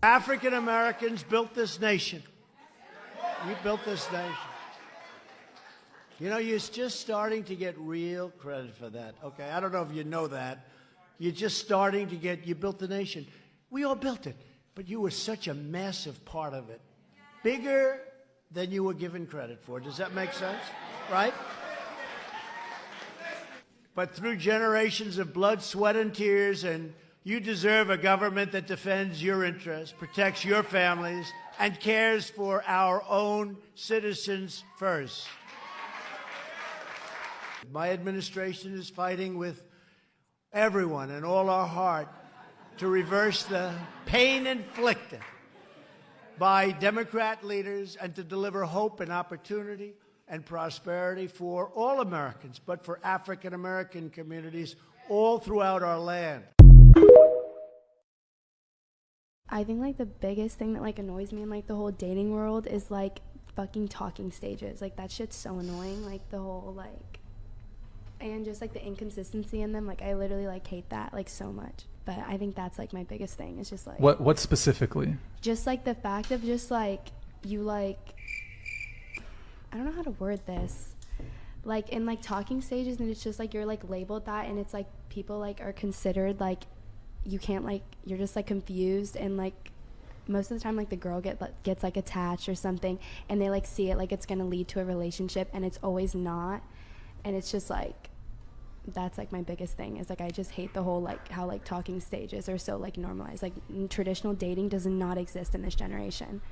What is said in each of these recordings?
African Americans built this nation. You built this nation. You know, you're just starting to get real credit for that. Okay, I don't know if you know that. You're just starting to get, you built the nation. We all built it, but you were such a massive part of it. Bigger than you were given credit for. Does that make sense? Right? But through generations of blood, sweat, and tears, and you deserve a government that defends your interests, protects your families, and cares for our own citizens first. My administration is fighting with everyone and all our heart to reverse the pain inflicted by Democrat leaders and to deliver hope and opportunity and prosperity for all Americans, but for African American communities all throughout our land. I think like the biggest thing that like annoys me in like the whole dating world is like fucking talking stages. Like that shit's so annoying. Like the whole like, and just like the inconsistency in them. Like I literally like hate that like so much. But I think that's like my biggest thing. It's just like what specifically? Just like the fact of just like you like, I don't know how to word this. Like in like talking stages, and it's just like you're like labeled that, and it's like people like are considered like you can't like, you're just like confused, and like most of the time like the girl gets like attached or something, and they like see it like it's gonna lead to a relationship, and it's always not. And it's just like, that's like my biggest thing is like I just hate the whole like how like talking stages are so like normalized. Like traditional dating does not exist in this generation.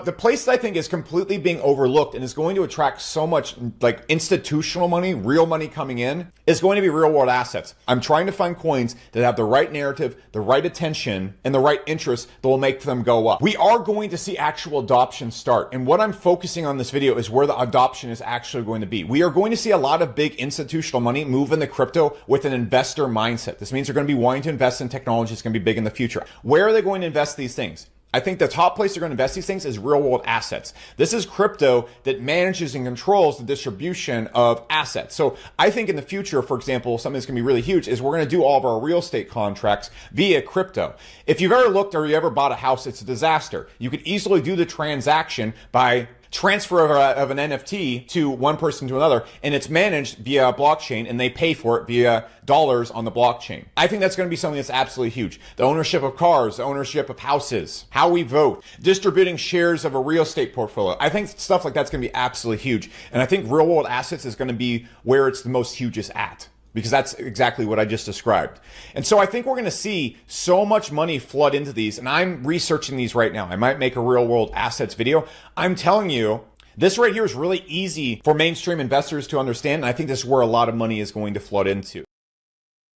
The place that I think is completely being overlooked and is going to attract so much like institutional money, real money coming in, is going to be real world assets. I'm trying to find coins that have the right narrative, the right attention, and the right interest that will make them go up. We are going to see actual adoption start. And what I'm focusing on this video is where the adoption is actually going to be. We are going to see a lot of big institutional money move into crypto with an investor mindset. This means they're going to be wanting to invest in technology. It's going to be big in the future. Where are they going to invest these things? I think the top place they're going to invest these things is real world assets. This is crypto that manages and controls the distribution of assets. So I think in the future, for example, something that's going to be really huge is we're going to do all of our real estate contracts via crypto. If you've ever looked or you ever bought a house, it's a disaster. You could easily do the transaction by transfer of an NFT to one person to another, and it's managed via a blockchain, and they pay for it via dollars on the blockchain. I think that's going to be something that's absolutely huge. The ownership of cars, the ownership of houses, how we vote, distributing shares of a real estate portfolio. I think stuff like that's going to be absolutely huge. And I think real world assets is going to be where it's the most hugest at, because that's exactly what I just described. And so I think we're going to see so much money flood into these, and I'm researching these right now. I might make a real world assets video. I'm telling you, this right here is really easy for mainstream investors to understand, and I think this is where a lot of money is going to flood into.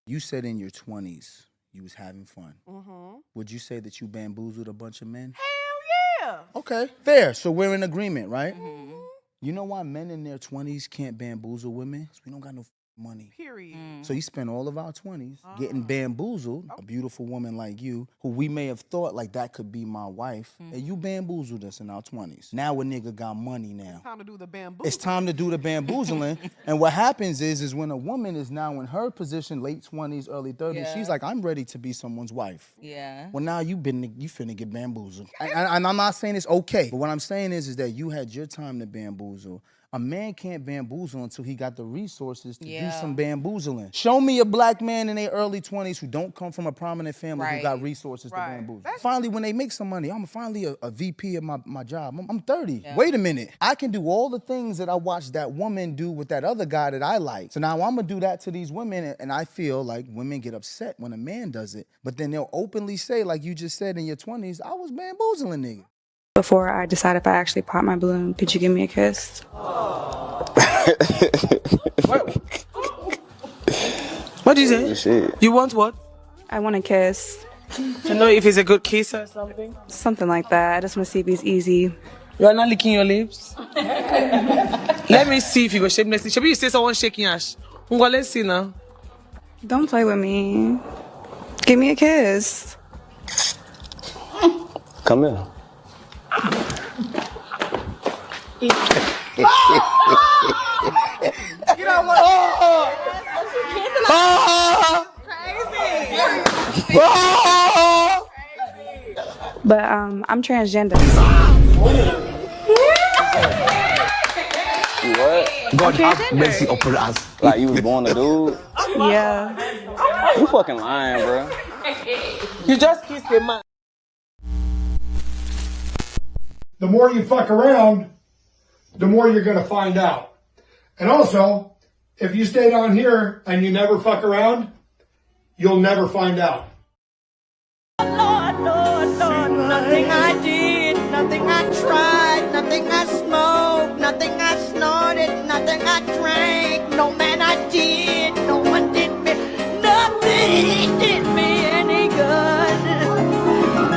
You said in your 20s you was having fun. Would you say that you bamboozled a bunch of men? Hell yeah. Okay, fair. So we're in agreement, right? You know why men in their 20s can't bamboozle women? 'Cause we don't got no money. Period. So you spend all of our 20s getting bamboozled, a beautiful woman like you, who we may have thought like that could be my wife, and you bamboozled us in our 20s. Now a nigga got money now. It's time to do the bamboo. It's time to do the bamboozling. And what happens is when a woman is now in her position, late 20s, early 30s, she's like, I'm ready to be someone's wife. Yeah. Well, now you finna get bamboozled. And I'm not saying it's okay, but what I'm saying is that you had your time to bamboozle. A man can't bamboozle until he got the resources to do some bamboozling. Show me a black man in their early 20s who don't come from a prominent family who got resources to bamboozle. Finally, when they make some money, I'm finally a VP of my job. I'm 30. Wait a minute. I can do all the things that I watched that woman do with that other guy that I like. So now I'm gonna do that to these women, and I feel like women get upset when a man does it, but then they'll openly say, like you just said in your 20s, I was bamboozling nigga. Before I decide if I actually pop my balloon, could you give me a kiss? What did you say? You want what? I want a kiss. To know if it's a good kiss or something? Something like that. I just want to see if he's easy. You are not licking your lips? Let me see if you go shamelessly. Should you say someone shaking ash? Let's see now. Don't play with me. Give me a kiss. Come here. You know what? Crazy. But I'm transgender. What? God have mercy Upon us. Like you was born a dude? Yeah. You fucking lying, bro. You just kissed a man. The more you fuck around, the more you're going to find out. And also, if you stay down here and you never fuck around, you'll never find out. Lord, Lord, Lord, nothing I did, nothing I tried, nothing I smoked, nothing I snorted, nothing I drank, no man I did, no one did me, nothing did me any good.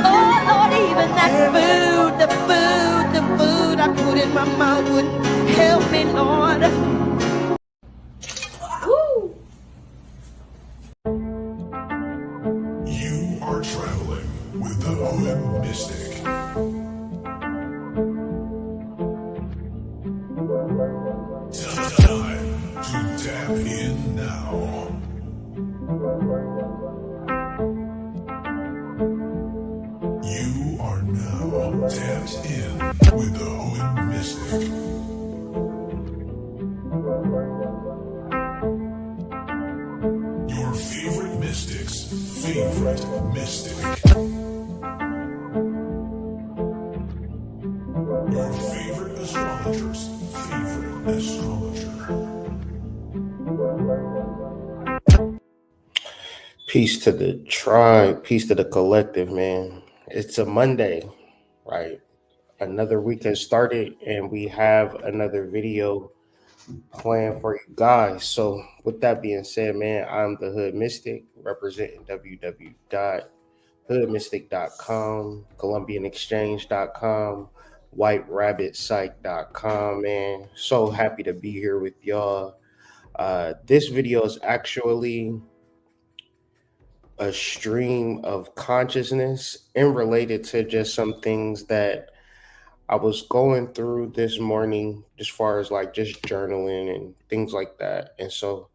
Oh Lord, even that the food I put in my mouth wouldn't help me, Lord. Woo! You are traveling with the Hood Mystic. Time to tap in now. You are now tapped in with the Hood Mystic. Your favorite mystic's favorite mystic. Your favorite astrologer's favorite astrologer. Peace to the tribe, peace to the collective, man. It's a Monday, right? Another week has started and we have another video planned for you guys. So with that being said, man, I'm the Hood Mystic representing www.hoodmystic.com, columbianexchange.com, whiterabbitpsych.com, man. So happy to be here with y'all. This video is actually a stream of consciousness and related to just some things that I was going through this morning, as far as like just journaling and things like that. And so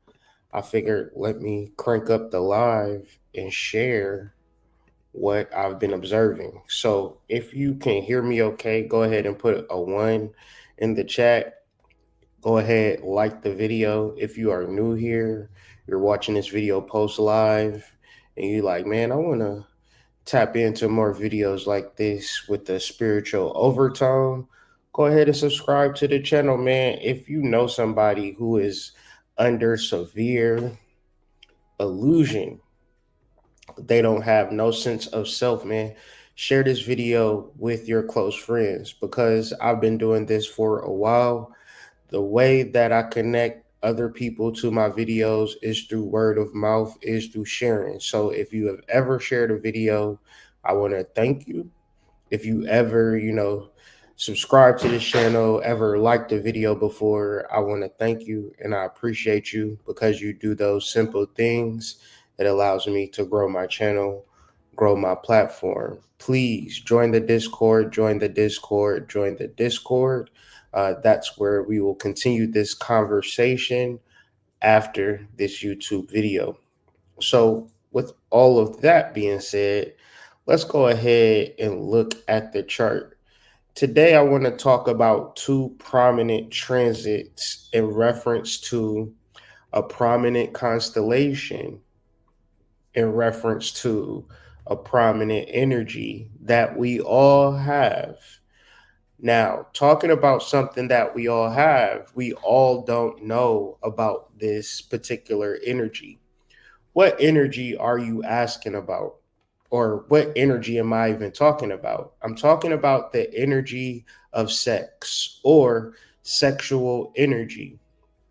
I figured, let me crank up the live and share what I've been observing. So if you can hear me okay, go ahead and put a 1 in the chat. Go ahead, like the video. If you are new here, you're watching this video post live, and you're like, man, I want to tap into more videos like this with the spiritual overtone, go ahead and subscribe to the channel, man. If you know somebody who is under severe illusion, they don't have no sense of self, man, share this video with your close friends, because I've been doing this for a while. The way that I connect other people to my videos is through word of mouth, is through sharing. So if you have ever shared a video, I want to thank you. If you ever, subscribe to this channel, ever liked the video before, I want to thank you and I appreciate you, because you do those simple things that allows me to grow my channel, grow my platform. Please join the Discord, join the Discord, join the Discord. That's where we will continue this conversation after this YouTube video. So with all of that being said, let's go ahead and look at the chart. Today, I want to talk about 2 prominent transits in reference to a prominent constellation, in reference to a prominent energy that we all have. Now, talking about something that we all have, we all don't know about this particular energy. What energy are you asking about? Or what energy am I even talking about? I'm talking about the energy of sex, or sexual energy.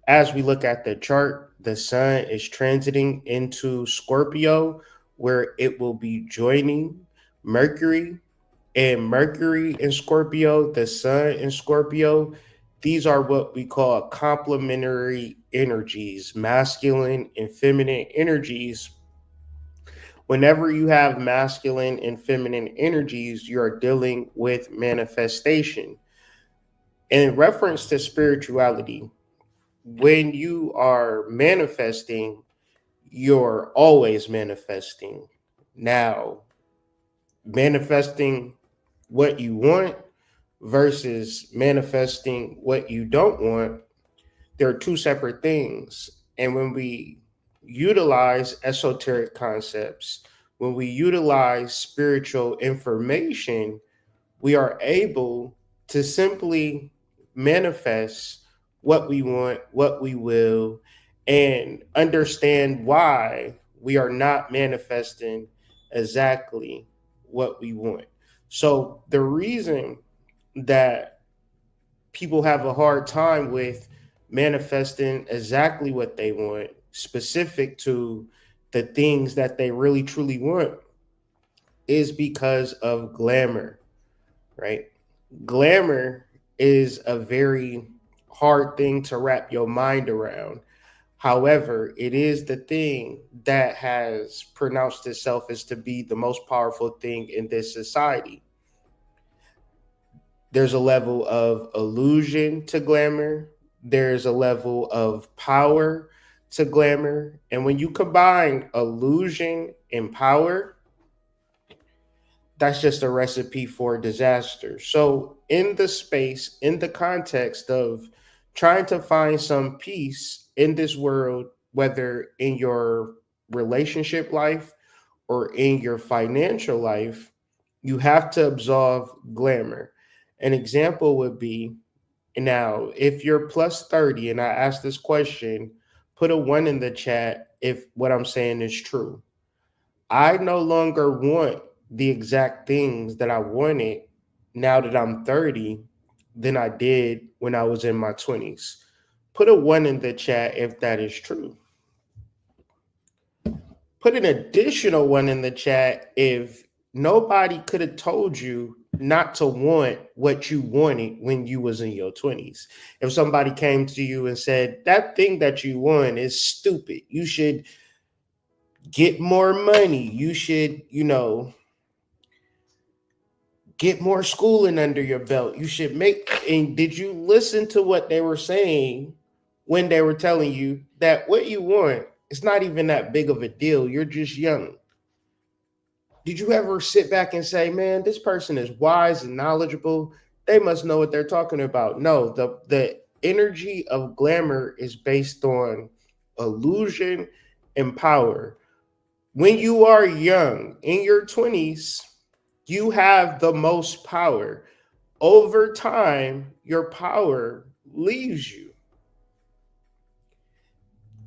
As we look at the chart, the sun is transiting into Scorpio, where it will be joining Mercury. And Mercury in Scorpio, the sun in Scorpio, these are what we call complementary energies, masculine and feminine energies. Whenever you have masculine and feminine energies, you're dealing with manifestation. In reference to spirituality, when you are manifesting, you're always manifesting. Now, manifesting what you want versus manifesting what you don't want, they're two separate things. And when we utilize esoteric concepts, when we utilize spiritual information, we are able to simply manifest what we want, what we will, and understand why we are not manifesting exactly what we want. So the reason that people have a hard time with manifesting exactly what they want, specific to the things that they really truly want, is because of glamour, right? Glamour is a very hard thing to wrap your mind around. However, it is the thing that has pronounced itself as to be the most powerful thing in this society. There's a level of illusion to glamour. There's a level of power to glamour. And when you combine illusion and power, that's just a recipe for disaster. So in the space, in the context of trying to find some peace in this world, whether in your relationship life or in your financial life, you have to absolve glamour. An example would be, now, if you're plus 30 and I ask this question, put a 1 in the chat if what I'm saying is true. I no longer want the exact things that I wanted now that I'm 30 than I did when I was in my 20s. Put a 1 in the chat if that is true. Put an additional 1 in the chat if nobody could have told you not to want what you wanted when you was in your 20s. If somebody came to you and said, that thing that you want is stupid, you should get more money, you should, get more schooling under your belt, you should make, and did you listen to what they were saying when they were telling you that what you want is not even that big of a deal, you're just young? Did you ever sit back and say, man, this person is wise and knowledgeable, they must know what they're talking about? No, the energy of glamour is based on illusion and power. When you are young, in your 20s, you have the most power. Over time, your power leaves you.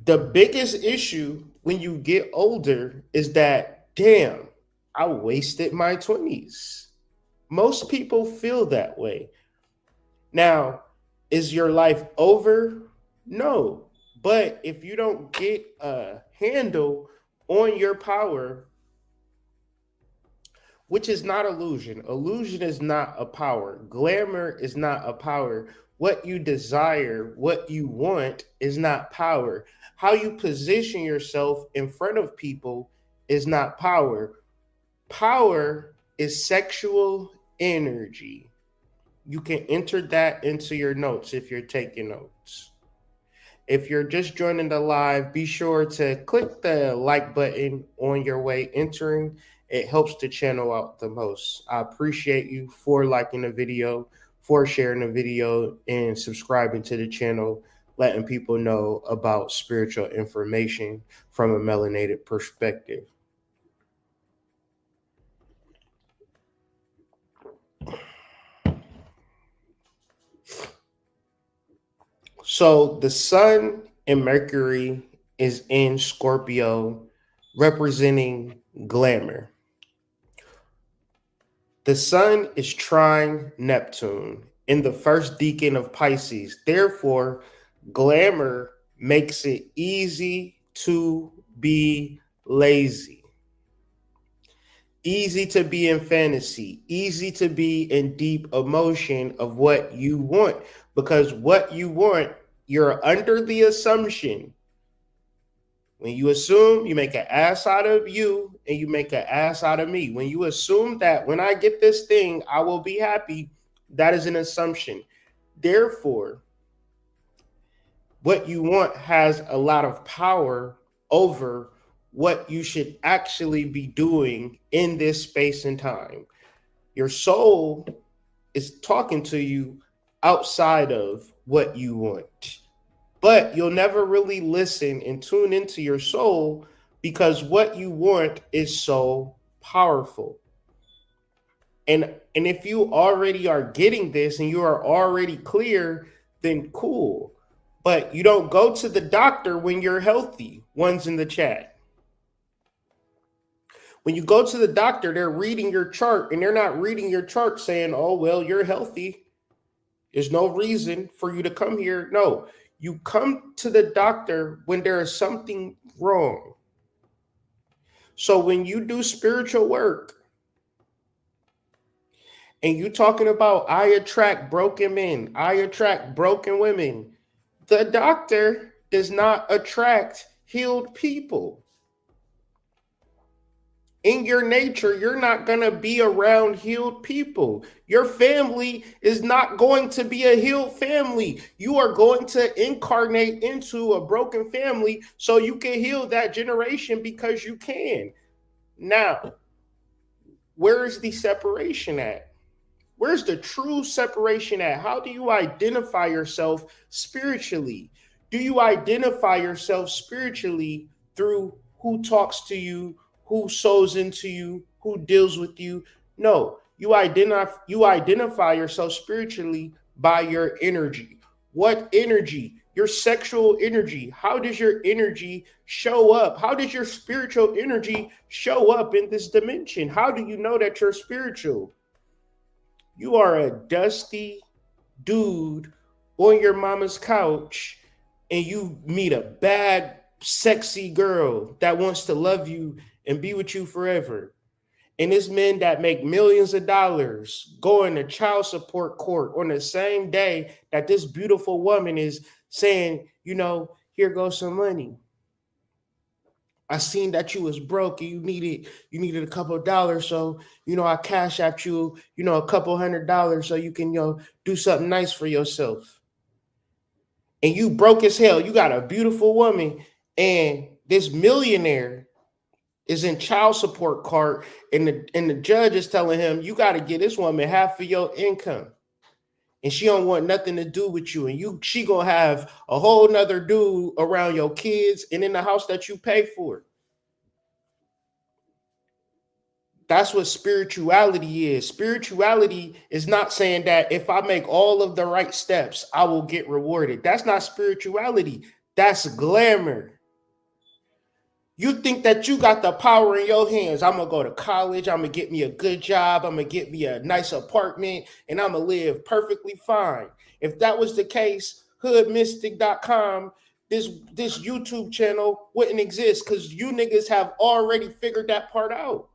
The biggest issue when you get older is that, damn, I wasted my 20s. Most people feel that way. Now, is your life over? No. But if you don't get a handle on your power, which is not illusion. Illusion is not a power. Glamour is not a power. What you desire, what you want is not power. How you position yourself in front of people is not power. Power is sexual energy. You can enter that into your notes if you're taking notes. If you're just joining the live, be sure to click the like button on your way entering. It helps the channel out the most. I appreciate you for liking the video, for sharing the video, and subscribing to the channel, letting people know about spiritual information from a melanated perspective. So the sun and Mercury is in Scorpio, representing glamour. The sun is trine Neptune in the first decan of Pisces. Therefore, glamour makes it easy to be lazy, easy to be in fantasy, easy to be in deep emotion of what you want. Because what you want, you're under the assumption. When you assume, you make an ass out of you and you make an ass out of me. When you assume that when I get this thing, I will be happy, that is an assumption. Therefore, what you want has a lot of power over what you should actually be doing in this space and time. Your soul is talking to you outside of what you want, but you'll never really listen and tune into your soul because what you want is so powerful. And if you already are getting this and you are already clear, then cool. But you don't go to the doctor when you're healthy. One's in the chat. When you go to the doctor, they're reading your chart and they're not reading your chart saying, oh, well, you're healthy. There's no reason for you to come here. No, you come to the doctor when there is something wrong. So when you do spiritual work, and you talking about I attract broken men, I attract broken women, the doctor does not attract healed people. In your nature, you're not going to be around healed people. Your family is not going to be a healed family. You are going to incarnate into a broken family so you can heal that generation because you can. Now, where is the separation at? Where's the true separation at? How do you identify yourself spiritually? Do you identify yourself spiritually through who talks to you, who sows into you, who deals with you? No, you identify yourself spiritually by your energy. What energy? Your sexual energy. How does your energy show up? How does your spiritual energy show up in this dimension? How do you know that you're spiritual? You are a dusty dude on your mama's couch and you meet a bad, sexy girl that wants to love you and be with you forever. And it's men that make millions of dollars going to child support court on the same day that this beautiful woman is saying, you know, here goes some money. I seen that you was broke and you needed a couple of dollars. So, you know, I cash apped you, you know, a couple $100 so you can, you know, do something nice for yourself. And you broke as hell. You got a beautiful woman and this millionaire is in child support court and the judge is telling him, you got to get this woman half of your income. And she don't want nothing to do with you. And she gonna have a whole nother dude around your kids and in the house that you pay for. That's what spirituality is. Spirituality is not saying that if I make all of the right steps, I will get rewarded. That's not spirituality. That's glamour. You think that you got the power in your hands. I'm going to go to college. I'm going to get me a good job. I'm going to get me a nice apartment and I'm going to live perfectly fine. If that was the case, hoodmystic.com, this YouTube channel wouldn't exist because you niggas have already figured that part out.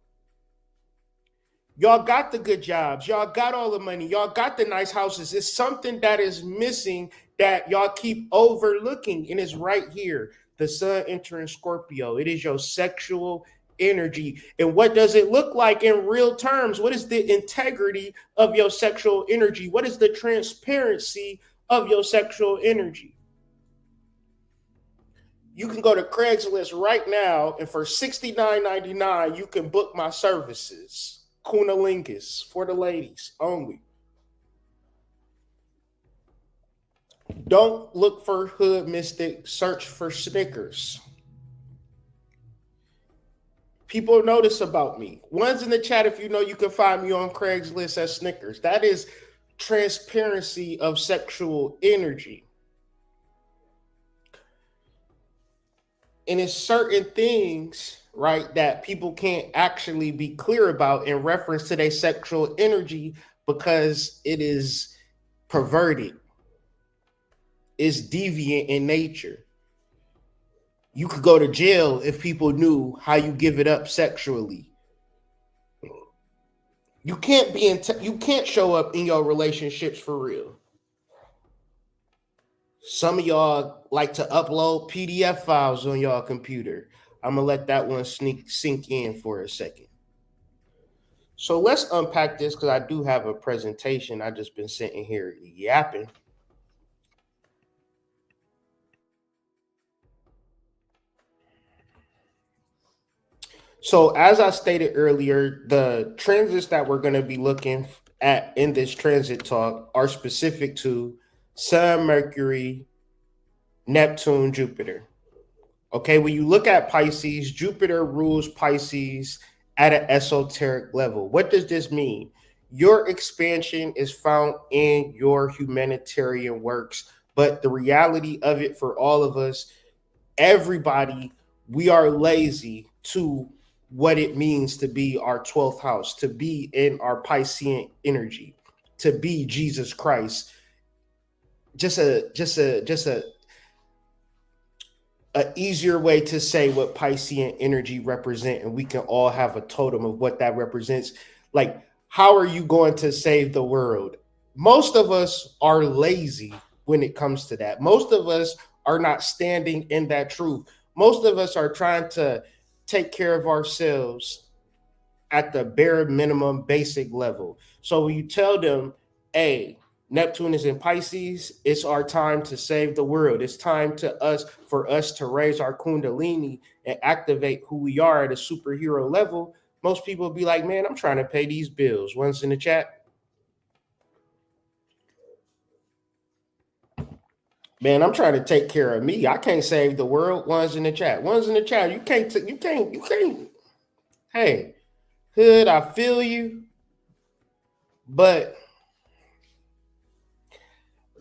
Y'all got the good jobs. Y'all got all the money. Y'all got the nice houses. It's something that is missing that y'all keep overlooking, and it's right here. The sun entering Scorpio. It is your sexual energy. And what does it look like in real terms? What is the integrity of your sexual energy? What is the transparency of your sexual energy? You can go to Craigslist right now, and for $69.99, you can book my services. Kundalini for the ladies only. Don't look for Hood Mystic, search for Snickers. People notice about me. One's in the chat if you know you can find me on Craigslist as Snickers. That is transparency of sexual energy. And it's certain things, right, that people can't actually be clear about in reference to their sexual energy because it is perverted. It's deviant in nature. You could go to jail if people knew how you give it up sexually. You can't you can't show up in your relationships for real. Some of y'all like to upload PDF files on your computer. I'm gonna let that one sink in for a second. So let's unpack this because I do have a presentation. I just been sitting here yapping. So as I stated earlier, the transits that we're going to be looking at in this transit talk are specific to Sun, Mercury, Neptune, Jupiter. Okay, when you look at Pisces, Jupiter rules Pisces at an esoteric level. What does this mean? Your expansion is found in your humanitarian works, but the reality of it for all of us, everybody, we are lazy to what it means to be our 12th house, to be in our Piscean energy, to be Jesus Christ. Just a easier way to say what Piscean energy represent, and we can all have a totem of what that represents. Like, how are you going to save the world? Most of us are lazy when it comes to that. Most of us are not standing in that truth. Most of us are trying to take care of ourselves at the bare minimum basic level. So when you tell them, hey, Neptune is in Pisces, it's our time to save the world. It's time for us to raise our Kundalini and activate who we are at a superhero level. Most people will be like, man, I'm trying to pay these bills. One's in the chat. Man, I'm trying to take care of me. I can't save the world. One's in the chat. One's in the chat. You can't. Hey, Hood, I feel you, but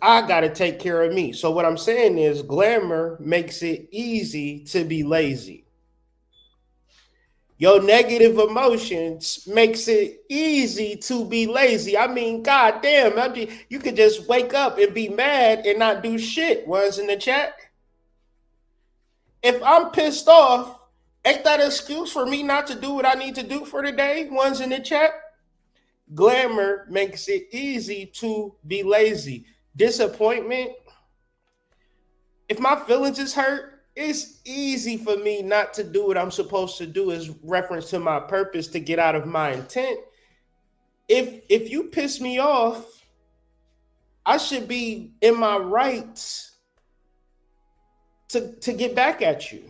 I got to take care of me. So what I'm saying is Glamour makes it easy to be lazy. Your negative emotions makes it easy to be lazy. I mean, goddamn, you could just wake up and be mad and not do shit. One's in the chat. If I'm pissed off, ain't that an excuse for me not to do what I need to do for the day? One's in the chat. Glamour makes it easy to be lazy. Disappointment. If my feelings is hurt, it's easy for me not to do what I'm supposed to do as reference to my purpose to get out of my intent. If you piss me off, I should be in my rights to get back at you.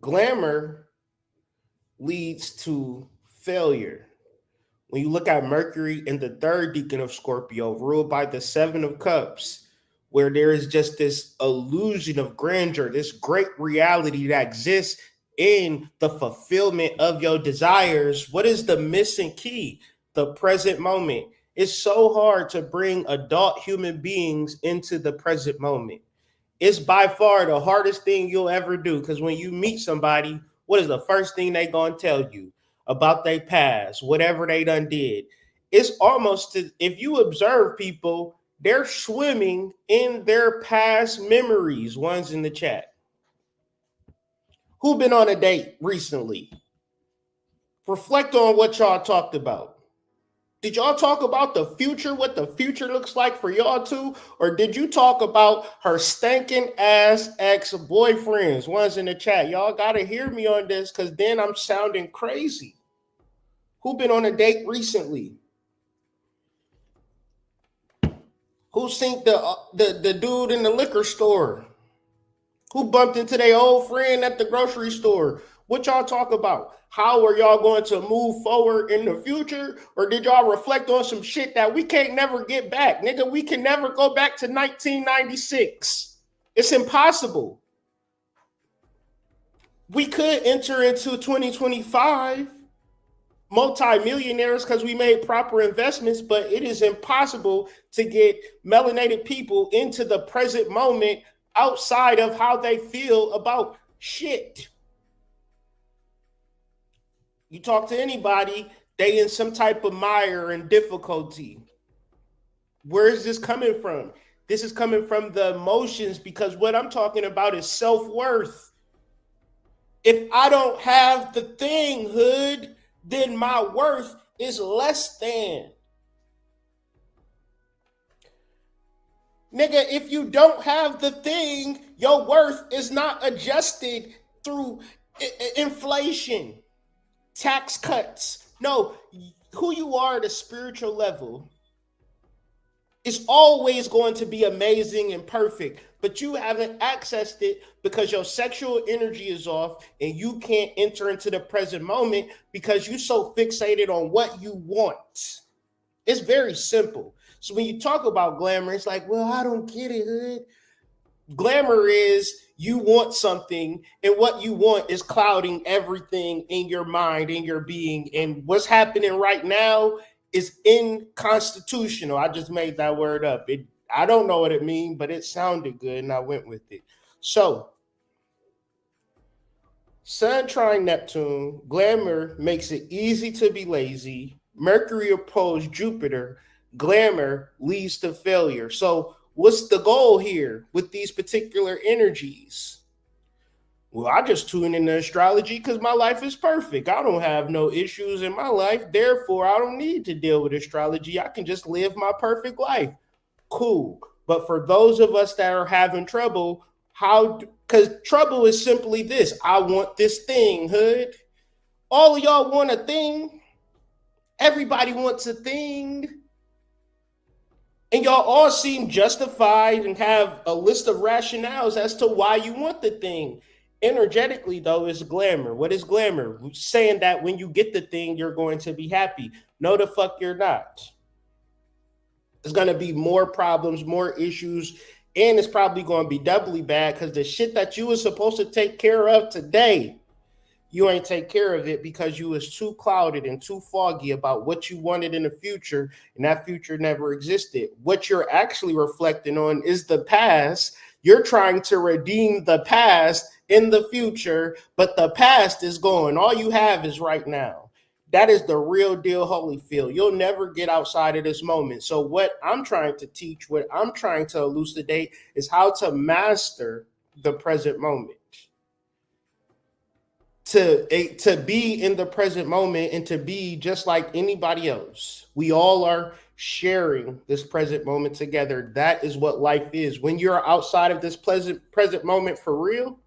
Glamour leads to failure. When you look at Mercury in the third decan of Scorpio, ruled by the Seven of Cups, where there is just this illusion of grandeur, this great reality that exists in the fulfillment of your desires, what is the missing key? The present moment. It's so hard to bring adult human beings into the present moment. It's by far the hardest thing you'll ever do, because when you meet somebody, what is the first thing they gonna tell you about their past, whatever they done did? It's almost, if you observe people, they're swimming in their past memories. One's in the chat. Who been on a date recently? Reflect on what y'all talked about. Did y'all talk about the future, what the future looks like for y'all too? Or did you talk about her stinking ass ex-boyfriends? One's in the chat. Y'all got to hear me on this, because then I'm sounding crazy. Who been on a date recently? Who seen the dude in the liquor store? Who bumped into their old friend at the grocery store? What y'all talk about? How are y'all going to move forward in the future? Or did y'all reflect on some shit that we can't never get back? Nigga, we can never go back to 1996. It's impossible. We could enter into 2025 multi-millionaires because we made proper investments, but it is impossible to get melanated people into the present moment outside of how they feel about shit. You talk to anybody, they in some type of mire and difficulty. Where is this coming from? This is coming from the emotions, because what I'm talking about is self-worth. If I don't have the thing, Hood, then my worth is less than. Nigga, if you don't have the thing, your worth is not adjusted through inflation, tax cuts. No, who you are at a spiritual level It's always going to be amazing and perfect, but you haven't accessed it because your sexual energy is off and you can't enter into the present moment because you're so fixated on what you want. It's very simple. So when you talk about glamour, it's like, well, I don't get it, hood. Glamour is you want something, and what you want is clouding everything in your mind, in your being. And what's happening right now is inconstitutional. I just made that word up. I don't know what it means, but it sounded good and I went with it. So, Sun trine Neptune, glamour makes it easy to be lazy. Mercury opposed Jupiter, glamour leads to failure. So, what's the goal here with these particular energies? Well, I just tune into astrology because my life is perfect. I don't have no issues in my life. Therefore, I don't need to deal with astrology. I can just live my perfect life. Cool. But for those of us that are having trouble, because trouble is simply this. I want this thing, hood. All of y'all want a thing. Everybody wants a thing. And y'all all seem justified and have a list of rationales as to why you want the thing. Energetically, though, is glamour. What is glamour? Saying that when you get the thing, you're going to be happy. No, the fuck you're not. There's going to be more problems, more issues, and it's probably going to be doubly bad because the shit that you were supposed to take care of today, you ain't take care of it because you was too clouded and too foggy about what you wanted in the future, and that future never existed. What you're actually reflecting on is the past. You're trying to redeem the past in the future, but the past is gone. All you have is right now. That is the real deal, Holyfield. You'll never get outside of this moment. So what I'm trying to teach, what I'm trying to elucidate is how to master the present moment. To be in the present moment and to be just like anybody else. We all are sharing this present moment together. That is what life is. When you're outside of this present moment for real,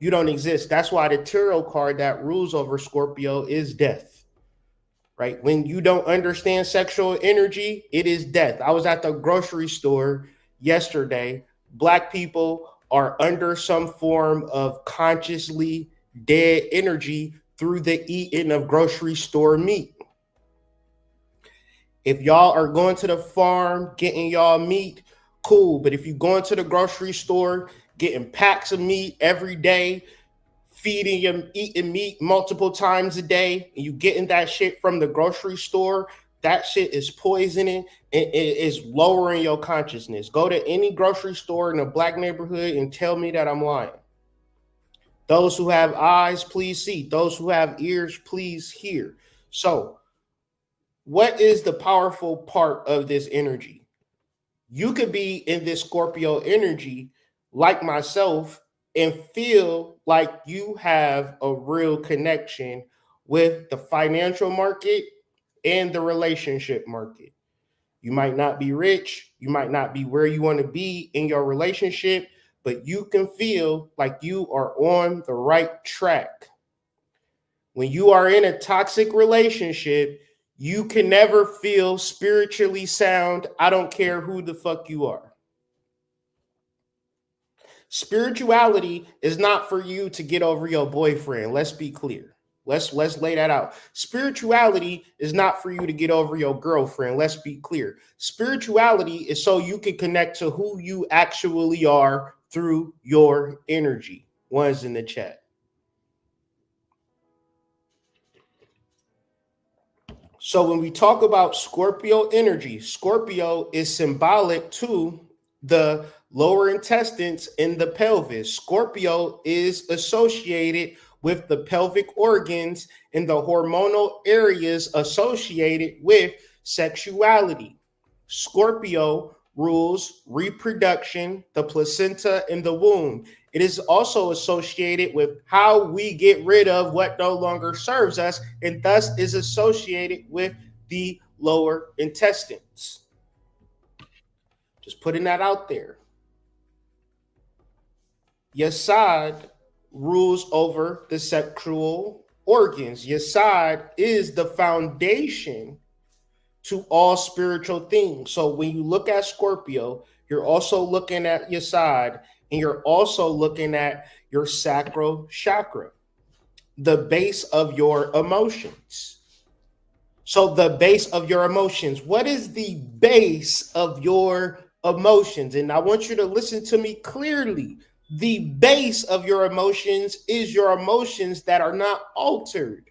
you don't exist. That's why the tarot card that rules over Scorpio is death, right? When you don't understand sexual energy, it is death. I was at the grocery store yesterday. Black people are under some form of consciously dead energy through the eating of grocery store meat. If y'all are going to the farm, getting y'all meat, cool. But if you're going to the grocery store, getting packs of meat every day, feeding them, eating meat multiple times a day, and you getting that shit from the grocery store, that shit is poisoning. It is lowering your consciousness. Go to any grocery store in a black neighborhood and tell me that I'm lying. Those who have eyes, please see. Those who have ears, please hear. So, what is the powerful part of this energy? You could be in this Scorpio energy like myself and feel like you have a real connection with the financial market and the relationship market. You might not be rich, you might not be where you want to be in your relationship, but you can feel like you are on the right track. When you are in a toxic relationship, you can never feel spiritually sound. I don't care who the fuck you are. Spirituality is not for you to get over your boyfriend. Let's be clear. Let's lay that out. Spirituality is not for you to get over your girlfriend. Let's be clear. Spirituality is so you can connect to who you actually are through your energy. One's in the chat. So when we talk about Scorpio energy, Scorpio is symbolic to the lower intestines in the pelvis. Scorpio is associated with the pelvic organs and the hormonal areas associated with sexuality. Scorpio rules reproduction, the placenta, and the womb. It is also associated with how we get rid of what no longer serves us, and thus is associated with the lower intestines. Just putting that out there. Yesod rules over the sexual organs. Yesod is the foundation to all spiritual things. So when you look at Scorpio, you're also looking at your side, and you're also looking at your sacral chakra, the base of your emotions. So the base of your emotions. What is the base of your emotions? And I want you to listen to me clearly. The base of your emotions is your emotions that are not altered.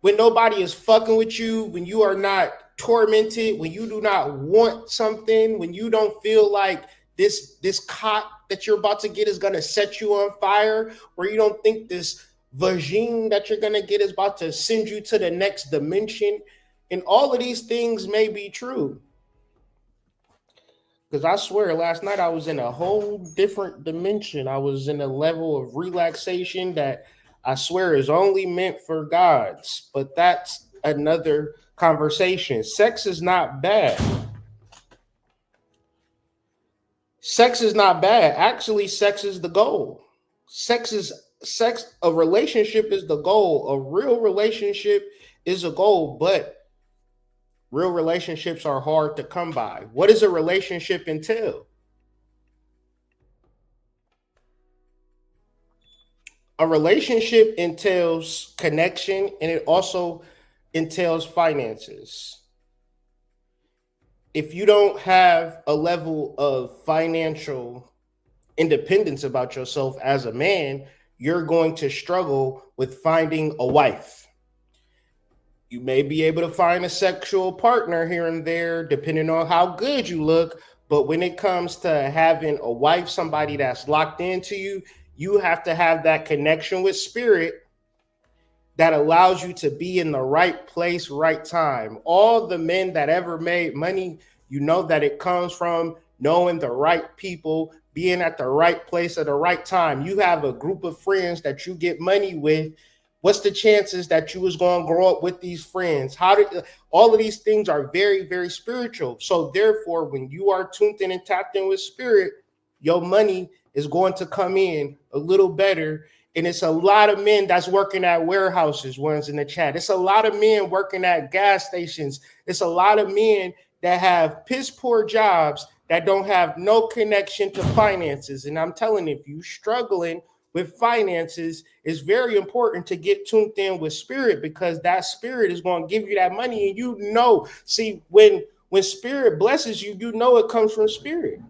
When nobody is fucking with you, when you are not tormented, when you do not want something, when you don't feel like this cot that you're about to get is going to set you on fire, or you don't think this vagine that you're going to get is about to send you to the next dimension. And all of these things may be true. Because I swear, last night I was in a whole different dimension. I was in a level of relaxation that I swear is only meant for gods. But that's another conversation. Sex is not bad. Sex is not bad. Actually, sex is the goal. A relationship is the goal. A real relationship is a goal, but real relationships are hard to come by. What does a relationship entail? A relationship entails connection, and it also entails finances. If you don't have a level of financial independence about yourself as a man, you're going to struggle with finding a wife. You may be able to find a sexual partner here and there, depending on how good you look. But when it comes to having a wife, somebody that's locked into you, you have to have that connection with spirit that allows you to be in the right place, right time. All the men that ever made money, you know that it comes from knowing the right people, being at the right place at the right time. You have a group of friends that you get money with. What's the chances that you was going to grow up with these friends? All of these things are very, very spiritual. So therefore, when you are tuned in and tapped in with spirit, your money is going to come in a little better. And it's a lot of men that's working at warehouses, ones in the chat. It's a lot of men working at gas stations. It's a lot of men that have piss poor jobs that don't have no connection to finances. And I'm telling you, if you're struggling with finances, it's very important to get tuned in with spirit, because that spirit is going to give you that money. And you know, see, when spirit blesses you, you know it comes from spirit.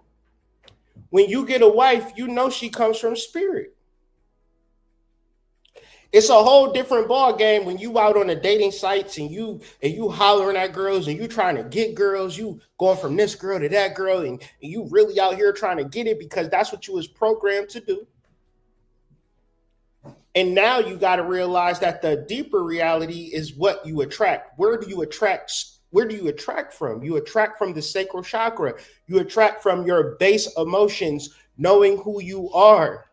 When you get a wife, you know she comes from spirit. It's a whole different ball game when you out on the dating sites and you hollering at girls and you trying to get girls, you going from this girl to that girl, and you really out here trying to get it because that's what you was programmed to do. And now you got to realize that the deeper reality is what you attract. Where do you attract from? You attract from the sacral chakra. You attract from your base emotions, knowing who you are.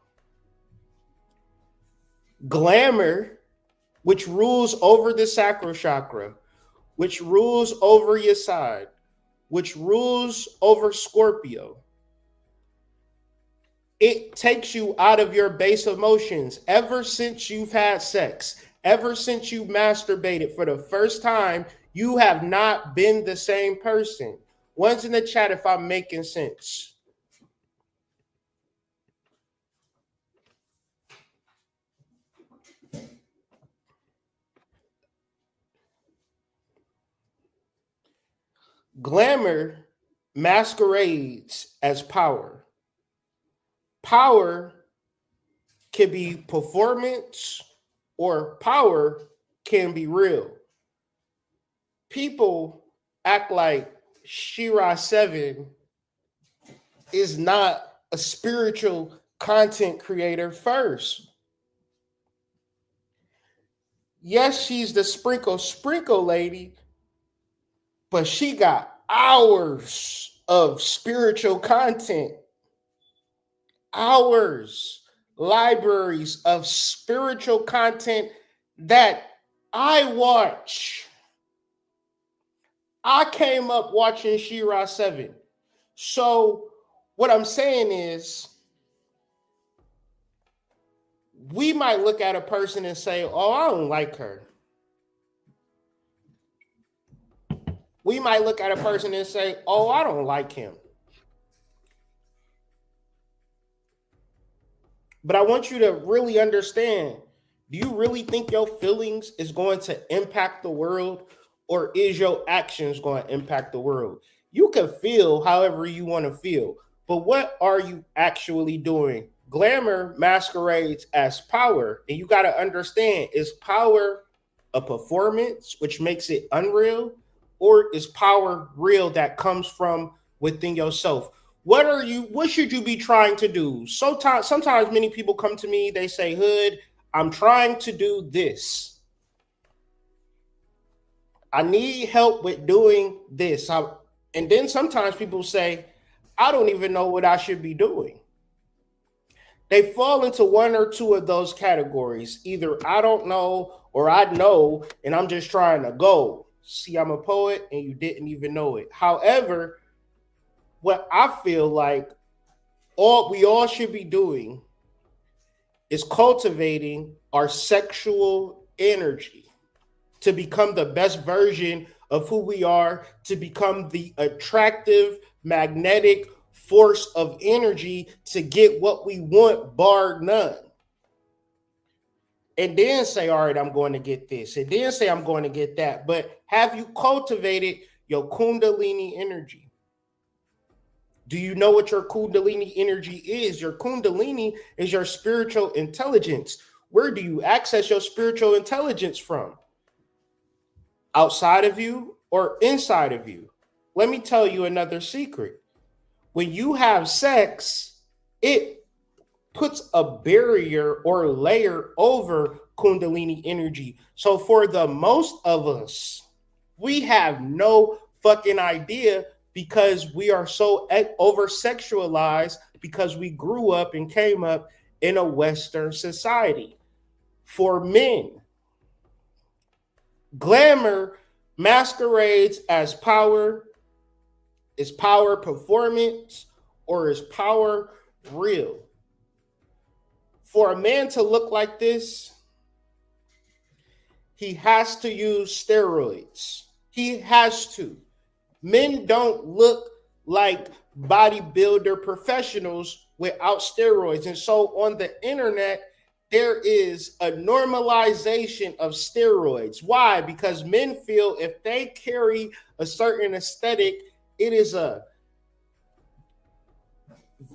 Glamour, which rules over the sacral chakra, which rules over your side, which rules over Scorpio. It takes you out of your base emotions. Ever since you've had sex, ever since you masturbated for the first time, you have not been the same person. One's in the chat if I'm making sense. Glamour masquerades as power. Power can be performance, or power can be real. People act like Shira 7 is not a spiritual content creator first. Yes, she's the sprinkle lady, but she got hours of spiritual content. Hours, libraries of spiritual content that I watch. I came up watching Shira 7. So what I'm saying is, we might look at a person and say, oh, I don't like her. we might look at a person and say, oh, I don't like him. But I want you to really understand, do you really think your feelings is going to impact the world, or is your actions going to impact the world? You can feel however you want to feel, but what are you actually doing? Glamour masquerades as power, and you got to understand, is power a performance which makes it unreal, or is power real that comes from within yourself? What should you be trying to do? Sometimes many people come to me, they say, Hood, I'm trying to do this. I need help with doing this. And then sometimes people say, I don't even know what I should be doing. They fall into one or two of those categories. Either I don't know, or I know, and I'm just trying to go. See, I'm a poet and you didn't even know it. However, what I feel like we all should be doing is cultivating our sexual energy to become the best version of who we are, to become the attractive, magnetic force of energy to get what we want, bar none. And then say, all right, I'm going to get this. And then say, I'm going to get that. But have you cultivated your Kundalini energy? Do you know what your Kundalini energy is? Your Kundalini is your spiritual intelligence. Where do you access your spiritual intelligence from? Outside of you or inside of you? Let me tell you another secret. When you have sex, it puts a barrier or layer over Kundalini energy. So for the most of us, we have no fucking idea, because we are so over-sexualized, because we grew up and came up in a Western society. For men, glamour masquerades as power. Is power performance, or is power real? For a man to look like this, he has to use steroids. He has to. Men don't look like bodybuilder professionals without steroids. And so on the internet, there is a normalization of steroids. Why? Because men feel if they carry a certain aesthetic, it is a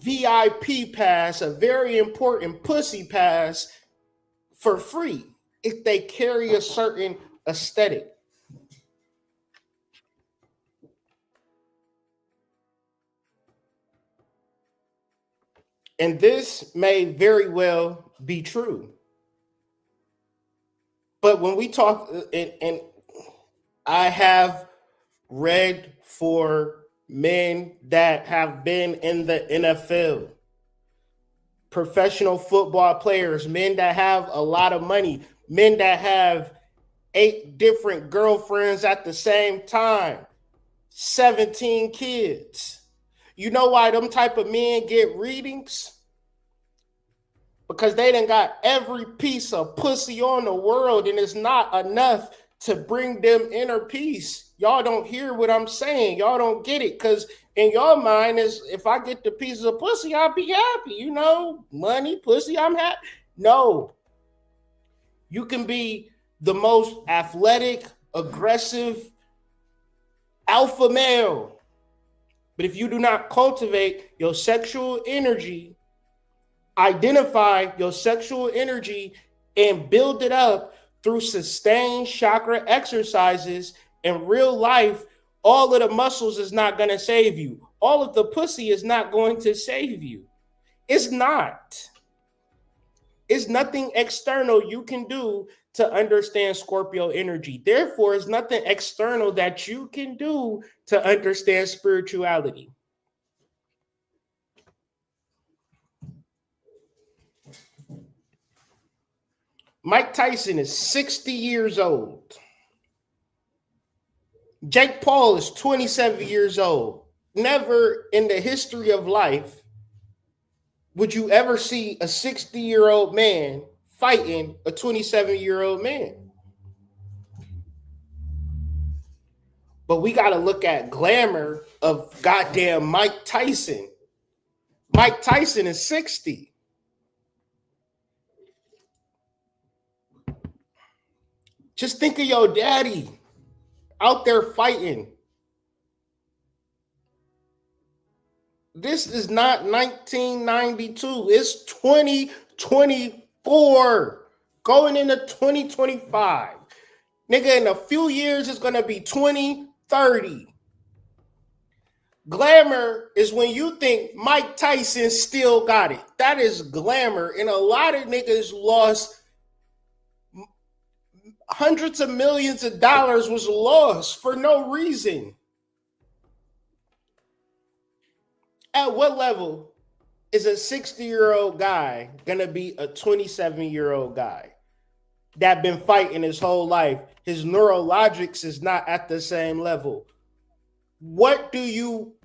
VIP pass, a very important pussy pass for free if they carry a certain aesthetic. And this may very well be true. But when we talk, and I have read for men that have been in the NFL, professional football players, men that have a lot of money, men that have 8 different girlfriends at the same time, 17 kids. You know why them type of men get readings? Because they done got every piece of pussy on the world, and it's not enough to bring them inner peace. Y'all don't hear what I'm saying. Y'all don't get it, because in your mind is, if I get the pieces of pussy, I'll be happy. You know, money, pussy, I'm happy. No. You can be the most athletic, aggressive, alpha male, but if you do not cultivate your sexual energy, identify your sexual energy, and build it up through sustained chakra exercises in real life, all of the muscles is not going to save you. All of the pussy is not going to save you. It's not. It's nothing external you can do to understand Scorpio energy. Therefore, it's nothing external that you can do to understand spirituality. Mike Tyson is 60 years old. Jake Paul is 27 years old. Never in the history of life would you ever see a 60-year-old man fighting a 27-year-old man. But we got to look at glamour of goddamn Mike Tyson. Mike Tyson is 60. Just think of your daddy out there fighting. This is not 1992. It's 2024 going into 2025. Nigga, in a few years, it's going to be 2030. Glamour is when you think Mike Tyson still got it. That is glamour. And a lot of niggas lost hundreds of millions of dollars was lost for no reason. At what level is a 60-year-old guy gonna be a 27-year-old guy that been fighting his whole life? His neurologics is not at the same level. What do you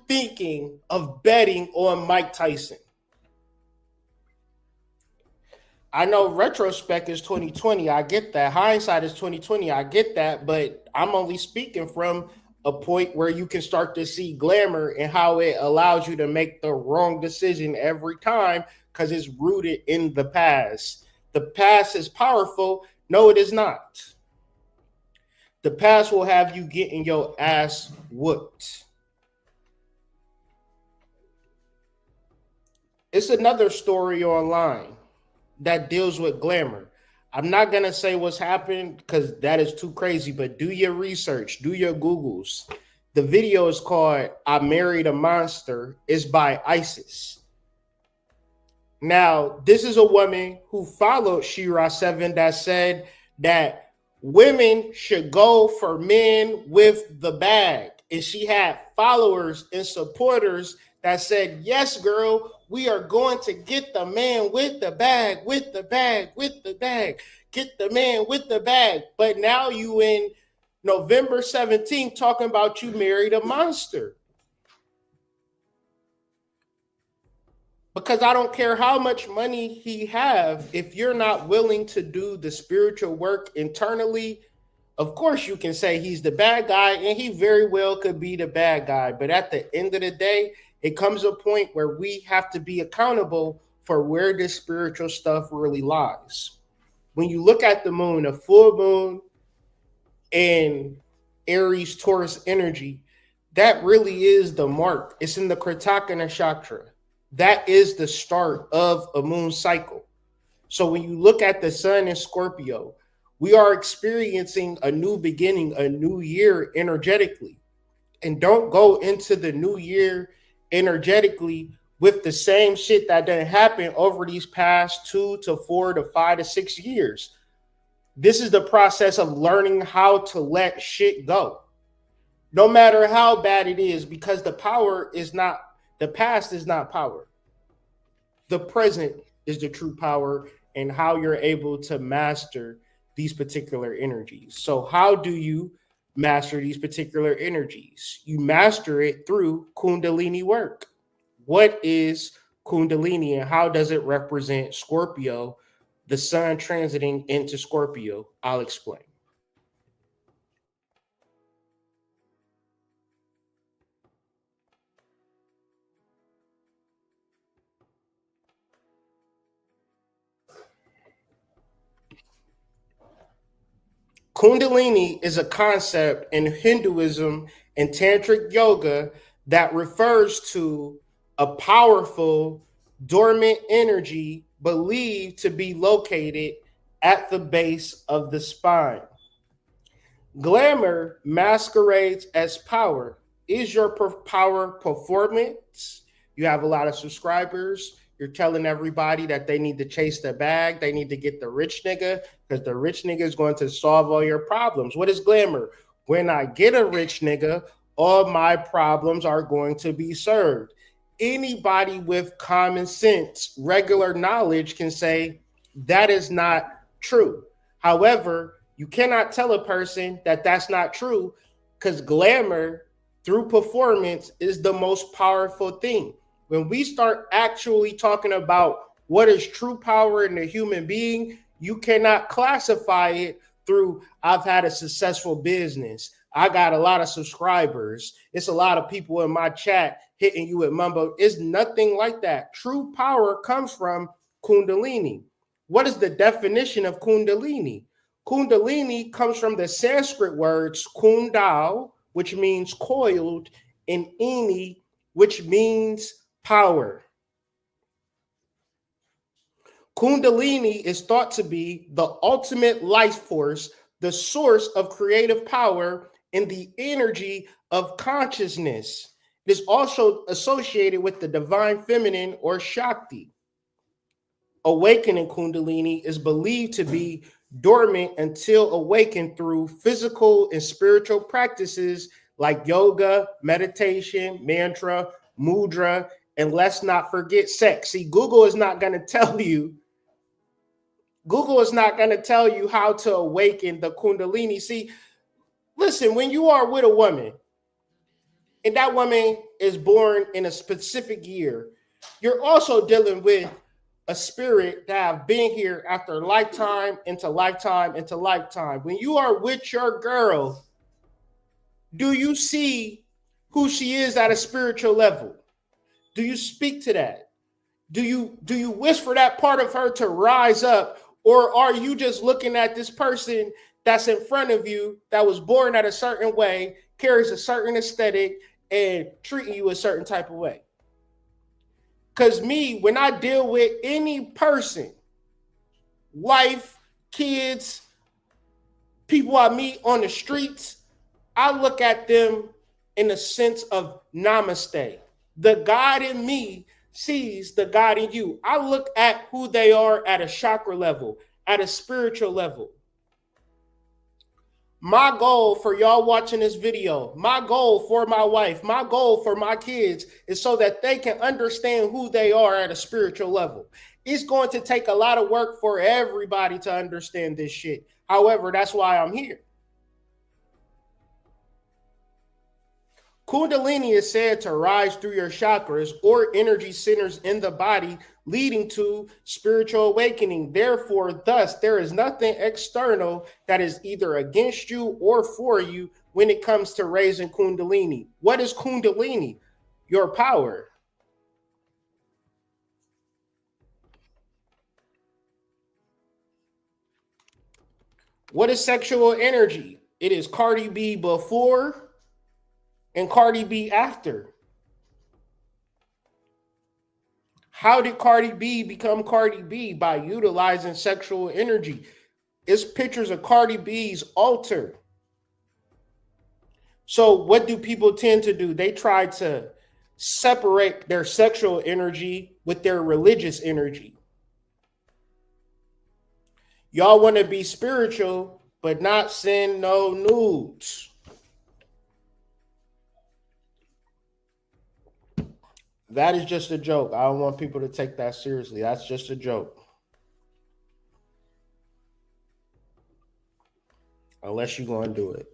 thinking of betting on Mike Tyson? I know retrospect is 2020. I get that. Hindsight is 2020. I get that, but I'm only speaking from a point where you can start to see glamour and how it allows you to make the wrong decision every time because it's rooted in the past. The past is powerful. No, it is not. The past will have you getting your ass whooped. It's another story online that deals with glamour. I'm not going to say what's happened because that is too crazy, but do your research, do your Googles. The video is called I Married a Monster. It's by ISIS. Now, this is a woman who followed Shira 7 that said that women should go for men with the bag. And she had followers and supporters that said, yes, girl, we are going to get the man with the bag, with the bag, with the bag. Get the man with the bag. But now you in November 17th talking about you married a monster. Because I don't care how much money he have, if you're not willing to do the spiritual work internally, of course you can say he's the bad guy, and he very well could be the bad guy. But at the end of the day, it comes a point where we have to be accountable for where this spiritual stuff really lies. When you look at the moon, a full moon in Aries Taurus energy, that really is the mark. It's in the Kritaka Nakshatra. That is the start of a moon cycle. So when you look at the sun in Scorpio, we are experiencing a new beginning, a new year energetically. And don't go into the new year energetically with the same shit that didn't happen over these past 2 to 4 to 5 to 6 years. This is the process of learning how to let shit go. No matter how bad it is, because the past is not power. The present is the true power and how you're able to master these particular energies. So how do you master these particular energies? You master it through Kundalini work. What is Kundalini and how does it represent Scorpio, the sun transiting into Scorpio? I'll explain. Kundalini is a concept in Hinduism and Tantric yoga that refers to a powerful, dormant energy believed to be located at the base of the spine. Glamour masquerades as power. Is your power performance? You have a lot of subscribers. You're telling everybody that they need to chase the bag. They need to get the rich nigga because the rich nigga is going to solve all your problems. What is glamour? When I get a rich nigga, all my problems are going to be served. Anybody with common sense, regular knowledge can say that is not true. However, you cannot tell a person that that's not true because glamour through performance is the most powerful thing. When we start actually talking about what is true power in a human being, you cannot classify it through I've had a successful business, I got a lot of subscribers. It's a lot of people in my chat hitting you with mumbo. It's nothing like that. True power comes from Kundalini. What is the definition of Kundalini? Kundalini comes from the Sanskrit words kundal, which means coiled, and ini, which means power. Kundalini is thought to be the ultimate life force, the source of creative power, and the energy of consciousness. It is also associated with the divine feminine or Shakti. Awakening Kundalini is believed to be dormant until awakened through physical and spiritual practices like yoga, meditation, mantra, mudra, and let's not forget sex. See, Google is not going to tell you how to awaken the Kundalini. See, listen, when you are with a woman and that woman is born in a specific year, you're also dealing with a spirit that have been here after lifetime into lifetime into lifetime. When you are with your girl, do you see who she is at a spiritual level? Do you speak to that? Do you wish for that part of her to rise up? Or are you just looking at this person that's in front of you that was born at a certain way, carries a certain aesthetic, and treating you a certain type of way? Because me, when I deal with any person, wife, kids, people I meet on the streets, I look at them in the sense of namaste. The God in me sees the God in you. I look at who they are at a chakra level, at a spiritual level. My goal for y'all watching this video, my goal for my wife, my goal for my kids is so that they can understand who they are at a spiritual level. It's going to take a lot of work for everybody to understand this shit. However, that's why I'm here. Kundalini is said to rise through your chakras or energy centers in the body, leading to spiritual awakening. Therefore, thus, there is nothing external that is either against you or for you when it comes to raising Kundalini. What is Kundalini? Your power. What is sexual energy? It is Cardi B before and Cardi B after. How did Cardi B become Cardi B? By utilizing sexual energy. It's pictures of Cardi B's altar. So what do people tend to do? They try to separate their sexual energy with their religious energy. Y'all want to be spiritual, but not send no nudes. That is just a joke. I don't want people to take that seriously. That's just a joke. Unless you're going to do it.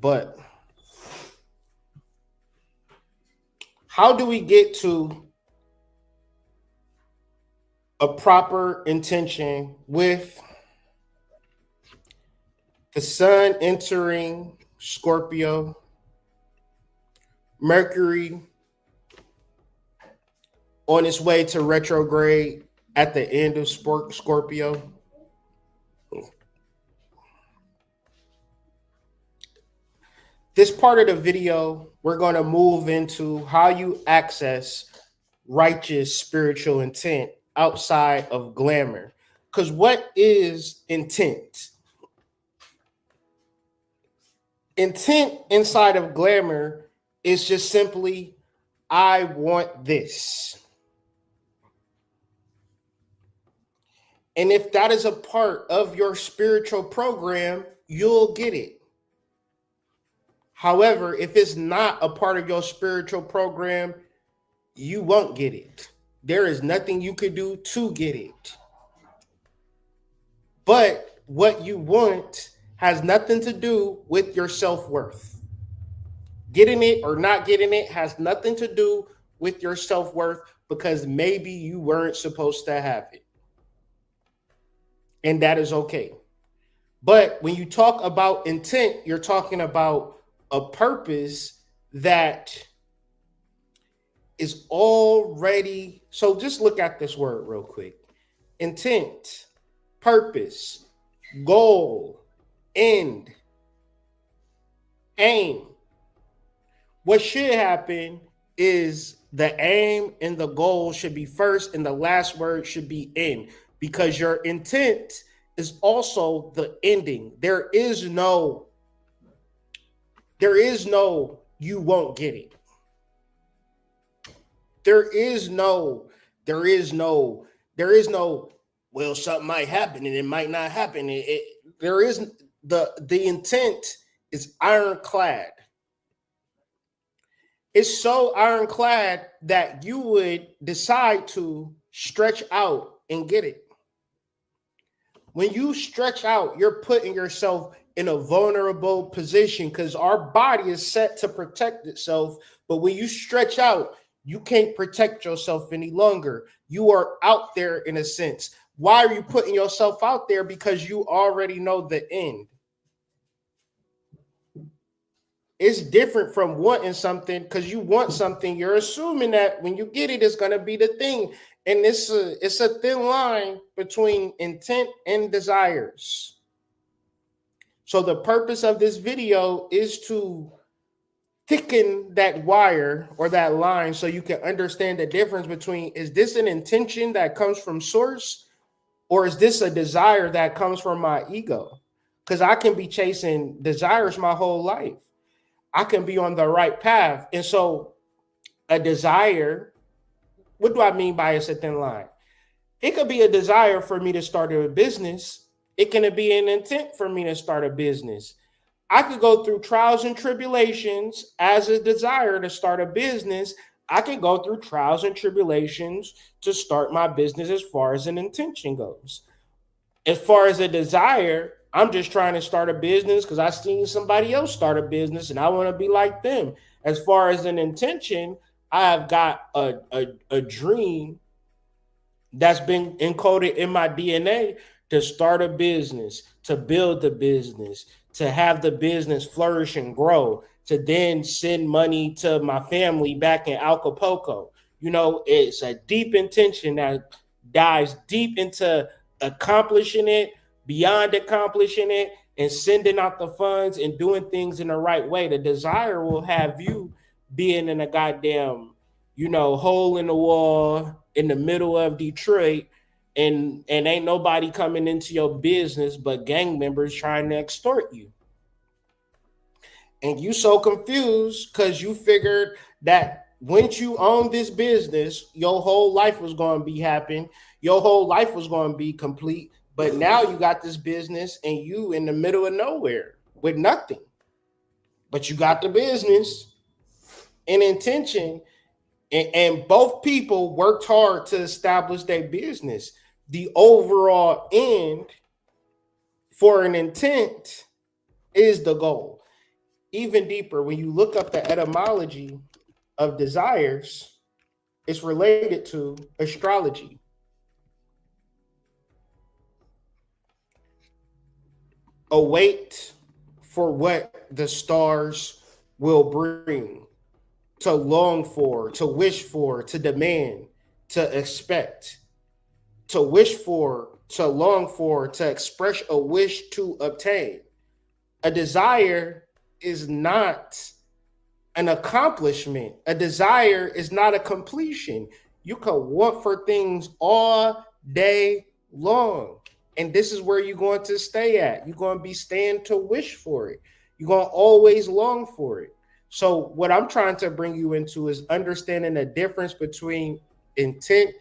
But how do we get to a proper intention with the sun entering Scorpio, Mercury on its way to retrograde at the end of Scorpio? This part of the video, we're going to move into how you access righteous spiritual intent outside of glamour. Because what is intent? Intent inside of glamour is just simply, I want this. And if that is a part of your spiritual program, you'll get it. However, if it's not a part of your spiritual program, you won't get it. There is nothing you could do to get it. But what you want has nothing to do with your self-worth. Getting it or not getting it has nothing to do with your self-worth, because maybe you weren't supposed to have it. And that is okay. But when you talk about intent, you're talking about a purpose that is already, so just look at this word real quick. Intent, purpose, goal, end, aim. What should happen is the aim and the goal should be first and the last word should be end, because your intent is also the ending. There is no you won't get it. There is no, well, something might happen and it might not happen. There is the intent is ironclad. It's so ironclad that you would decide to stretch out and get it. When you stretch out, you're putting yourself in a vulnerable position because our body is set to protect itself. But when you stretch out, you can't protect yourself any longer. You are out there in a sense. Why are you putting yourself out there? Because you already know the end. It's different from wanting something, because you want something. You're assuming that when you get it, it's going to be the thing. And it's a thin line between intent and desires. So the purpose of this video is to thicken that wire or that line so you can understand the difference between, is this an intention that comes from source, or is this a desire that comes from my ego? Because I can be chasing desires my whole life. I can be on the right path. And so a desire, what do I mean by it's a thin line? It could be a desire for me to start a business. It can be an intent for me to start a business. I could go through trials and tribulations as a desire to start a business. I can go through trials and tribulations to start my business as far as an intention goes. As far as a desire, I'm just trying to start a business because I seen somebody else start a business and I want to be like them. As far as an intention, I have got a dream that's been encoded in my DNA to start a business, to build the business, to have the business flourish and grow, to then send money to my family back in Acapulco. You know, it's a deep intention that dives deep into accomplishing it, beyond accomplishing it, and sending out the funds and doing things in the right way. The desire will have you being in a goddamn, hole in the wall in the middle of Detroit, and ain't nobody coming into your business but gang members trying to extort you. And you so confused because you figured that once you own this business, your whole life was going to be happening. Your whole life was going to be complete. But now you got this business and you in the middle of nowhere with nothing. But you got the business and intention. And both people worked hard to establish their business. The overall end for an intent is the goal. Even deeper, when you look up the etymology of desires, it's related to astrology. Await for what the stars will bring, to long for, to wish for, to demand, to expect, to wish for, to long for, to express a wish to obtain. A desire is not an accomplishment. A desire is not a completion. You can want for things all day long. And this is where you're going to stay at. You're going to be staying to wish for it. You're going to always long for it. So what I'm trying to bring you into is understanding the difference between intent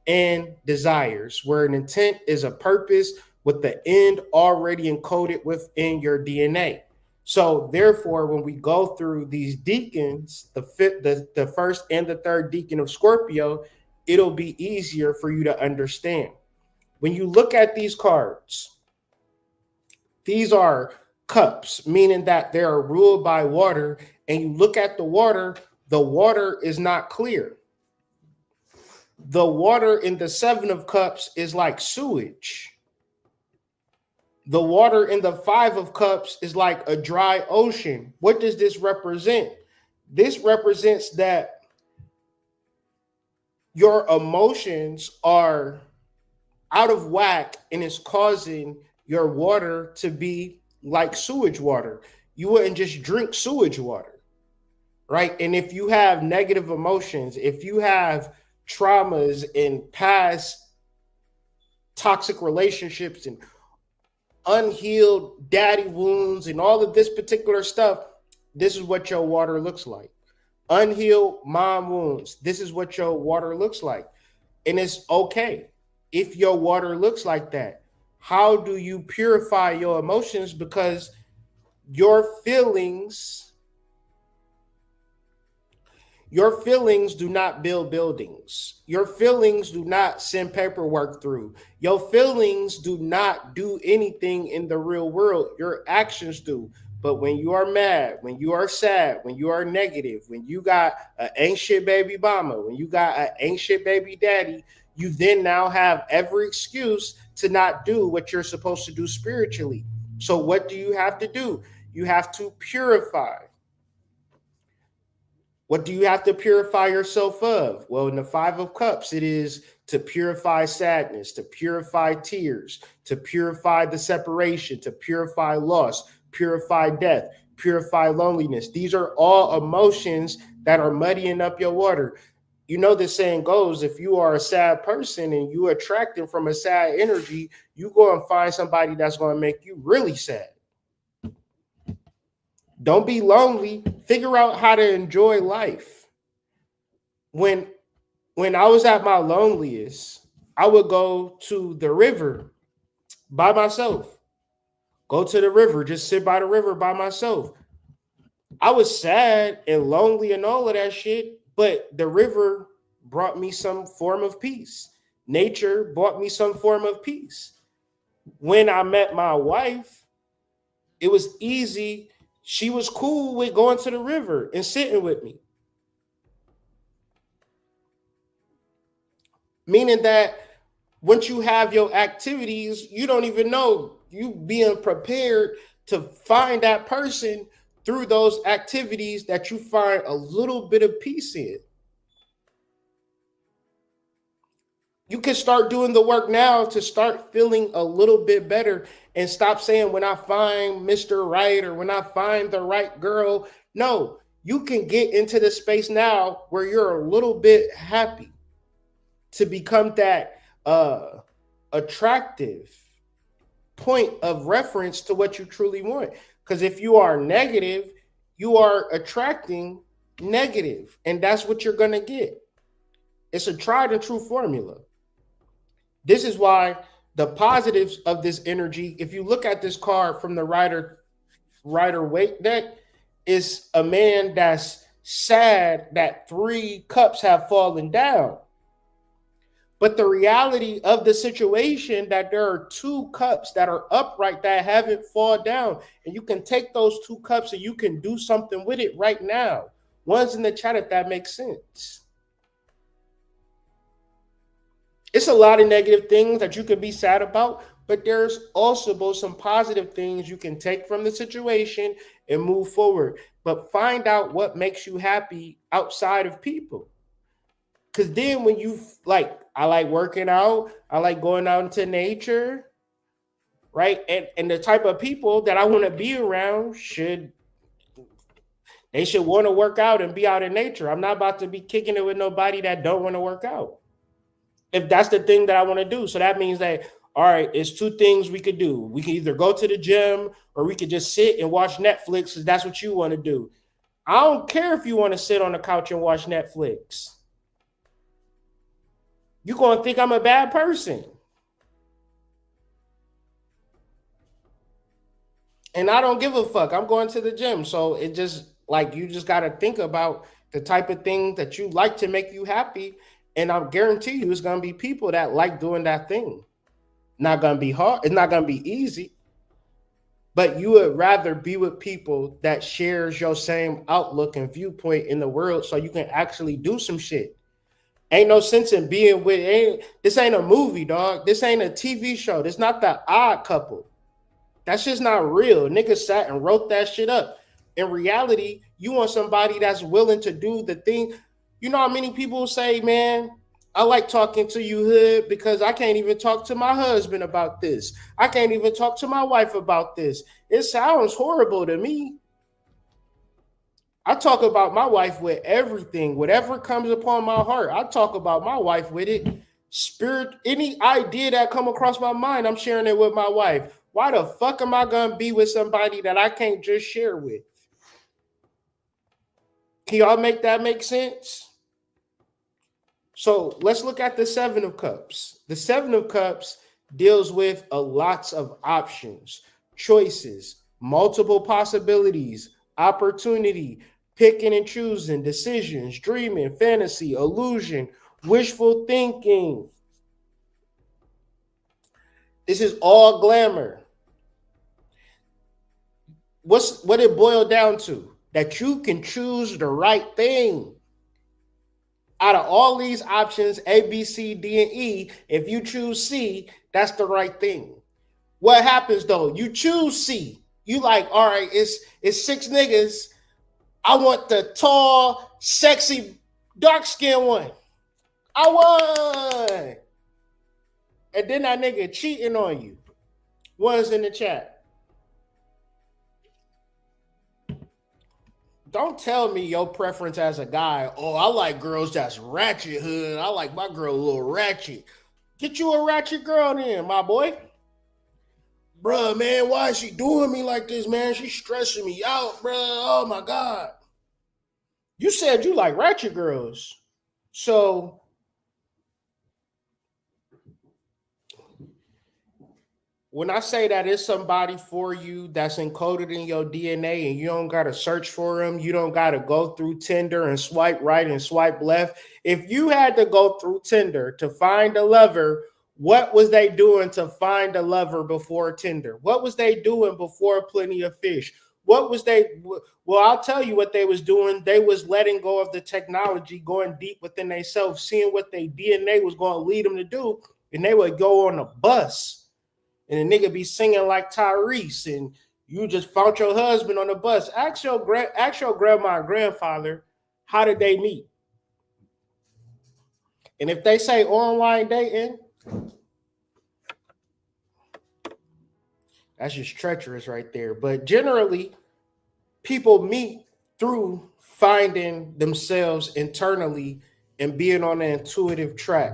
and desires, where an intent is a purpose with the end already encoded within your DNA. So therefore, when we go through these deacons, the first and the third deacon of Scorpio, it'll be easier for you to understand. When you look at these cards, these are cups, meaning that they are ruled by water. And you look at the water is not clear. The water in the Seven of Cups is like sewage. The water in the Five of Cups is like a dry ocean. What does this represent? This represents that your emotions are out of whack and it's causing your water to be like sewage water. You wouldn't just drink sewage water, right? And if you have negative emotions, if you have traumas and past toxic relationships and unhealed daddy wounds and all of this particular stuff, this is what your water looks like. Unhealed mom wounds, this is what your water looks like. And it's okay if your water looks like that. How do you purify your emotions? Because your feelings do not build buildings. Your feelings do not send paperwork through. Your feelings do not do anything in the real world. Your actions do. But when you are mad, when you are sad, when you are negative, when you got an ain't shit baby mama, when you got an ain't shit baby daddy, you then now have every excuse to not do what you're supposed to do spiritually. So what do you have to do? You have to purify. What do you have to purify yourself of? Well, in the Five of Cups, it is to purify sadness, to purify tears, to purify the separation, to purify loss, purify death, purify loneliness. These are all emotions that are muddying up your water. You know, the saying goes, if you are a sad person and you attracting from a sad energy, you go and find somebody that's going to make you really sad. Don't be lonely. Figure out how to enjoy life. When I was at my loneliest, I would go to the river by myself. Go to the river, just sit by the river by myself. I was sad and lonely and all of that shit, but the river brought me some form of peace. Nature brought me some form of peace. When I met my wife, it was easy. She was cool with going to the river and sitting with me. Meaning that once you have your activities, you don't even know, you being prepared to find that person through those activities that you find a little bit of peace in. You can start doing the work now to start feeling a little bit better and stop saying, when I find Mr. Right or when I find the right girl. No, you can get into the space now where you're a little bit happy to become that attractive point of reference to what you truly want. Because if you are negative, you are attracting negative, and that's what you're going to get. It's a tried and true formula. This is why the positives of this energy, if you look at this card from the Rider Waite deck, is a man that's sad that 3 cups have fallen down. But the reality of the situation that there are 2 cups that are upright that haven't fallen down. And you can take those 2 cups and you can do something with it right now. One's in the chat if that makes sense. It's a lot of negative things that you could be sad about, but there's also some positive things you can take from the situation and move forward. But find out what makes you happy outside of people. Because then when you I like working out, I like going out into nature, right? And the type of people that I want to be around should want to work out and be out in nature. I'm not about to be kicking it with nobody that don't want to work out. If that's the thing that I want to do. So that means that, all right, it's 2 things we could do. We can either go to the gym or we could just sit and watch Netflix if that's what you want to do. I don't care if you want to sit on the couch and watch Netflix. You're going to think I'm a bad person. And I don't give a fuck. I'm going to the gym. So it just you just got to think about the type of thing that you like to make you happy. And I guarantee you it's going to be people that like doing that thing. Not going to be hard. It's not going to be easy. But you would rather be with people that shares your same outlook and viewpoint in the world so you can actually do some shit. Ain't no sense in being with, this ain't a movie, dog. This ain't a TV show. This not the Odd Couple. That's just not real. Niggas sat and wrote that shit up. In reality, you want somebody that's willing to do the thing. You know how many people say, man, I like talking to you, hood, because I can't even talk to my husband about this. I can't even talk to my wife about this. It sounds horrible to me. I talk about my wife with everything. Whatever comes upon my heart, I talk about my wife with it. Spirit, any idea that come across my mind, I'm sharing it with my wife. Why the fuck am I going to be with somebody that I can't just share with? Can y'all make that make sense? So let's look at the Seven of Cups. The Seven of Cups deals with lots of options, choices, multiple possibilities, opportunity, picking and choosing, decisions, dreaming, fantasy, illusion, wishful thinking. This is all glamour. What it boiled down to? That you can choose the right thing. Out of all these options, A, B, C, D, and E, if you choose C, that's the right thing. What happens though? You choose C. You like, all right, it's 6 niggas. I want the tall, sexy, dark-skinned one. I won. And then that nigga cheating on you. One's in the chat. Don't tell me your preference as a guy, oh, I like girls that's ratchet, hood. I like my girl a little ratchet. Get you a ratchet girl then, my boy. Bruh, man, why is she doing me like this, man? She's stressing me out, bruh. Oh, my God. You said you like ratchet girls. So when I say that it's somebody for you that's encoded in your DNA and you don't got to search for them, you don't got to go through Tinder and swipe right and swipe left. If you had to go through Tinder to find a lover, what was they doing to find a lover before Tinder? What was they doing before Plenty of Fish? What was they? Well, I'll tell you what they was doing. They was letting go of the technology, going deep within themselves, seeing what their DNA was going to lead them to do. And they would go on a bus and the nigga be singing like Tyrese and you just found your husband on the bus. Ask your grandma and grandfather, how did they meet? And if they say online dating, that's just treacherous right there. But generally, people meet through finding themselves internally and being on an intuitive track.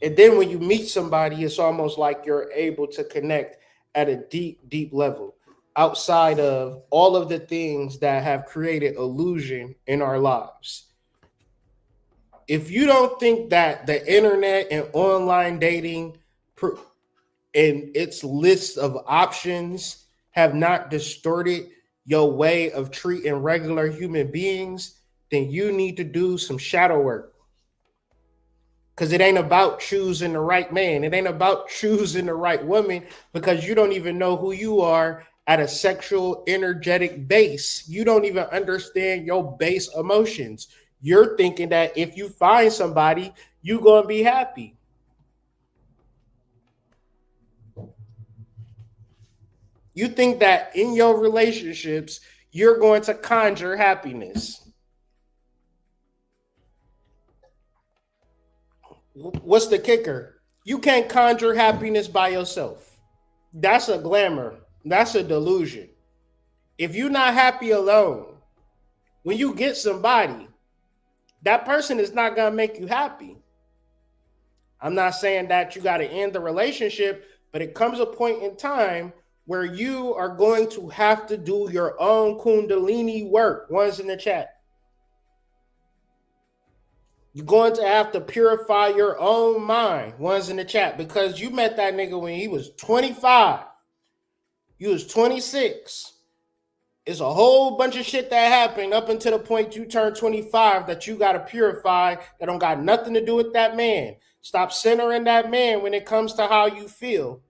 And then when you meet somebody, it's almost like you're able to connect at a deep, deep level outside of all of the things that have created illusion in our lives. If you don't think that the internet and online dating and its list of options have not distorted your way of treating regular human beings, then you need to do some shadow work. Because it ain't about choosing the right man. It ain't about choosing the right woman because you don't even know who you are at a sexual energetic base. You don't even understand your base emotions. You're thinking that if you find somebody, you're going to be happy. You think that in your relationships, you're going to conjure happiness. What's the kicker? You can't conjure happiness by yourself. That's a glamour. That's a delusion. If you're not happy alone, when you get somebody, that person is not going to make you happy. I'm not saying that you got to end the relationship, but it comes a point in time where you are going to have to do your own Kundalini work. One's in the chat. You're going to have to purify your own mind. One's in the chat because you met that nigga when he was 25. You was 26. It's a whole bunch of shit that happened up until the point you turn 25 that you got to purify that don't got nothing to do with that man. Stop centering that man when it comes to how you feel.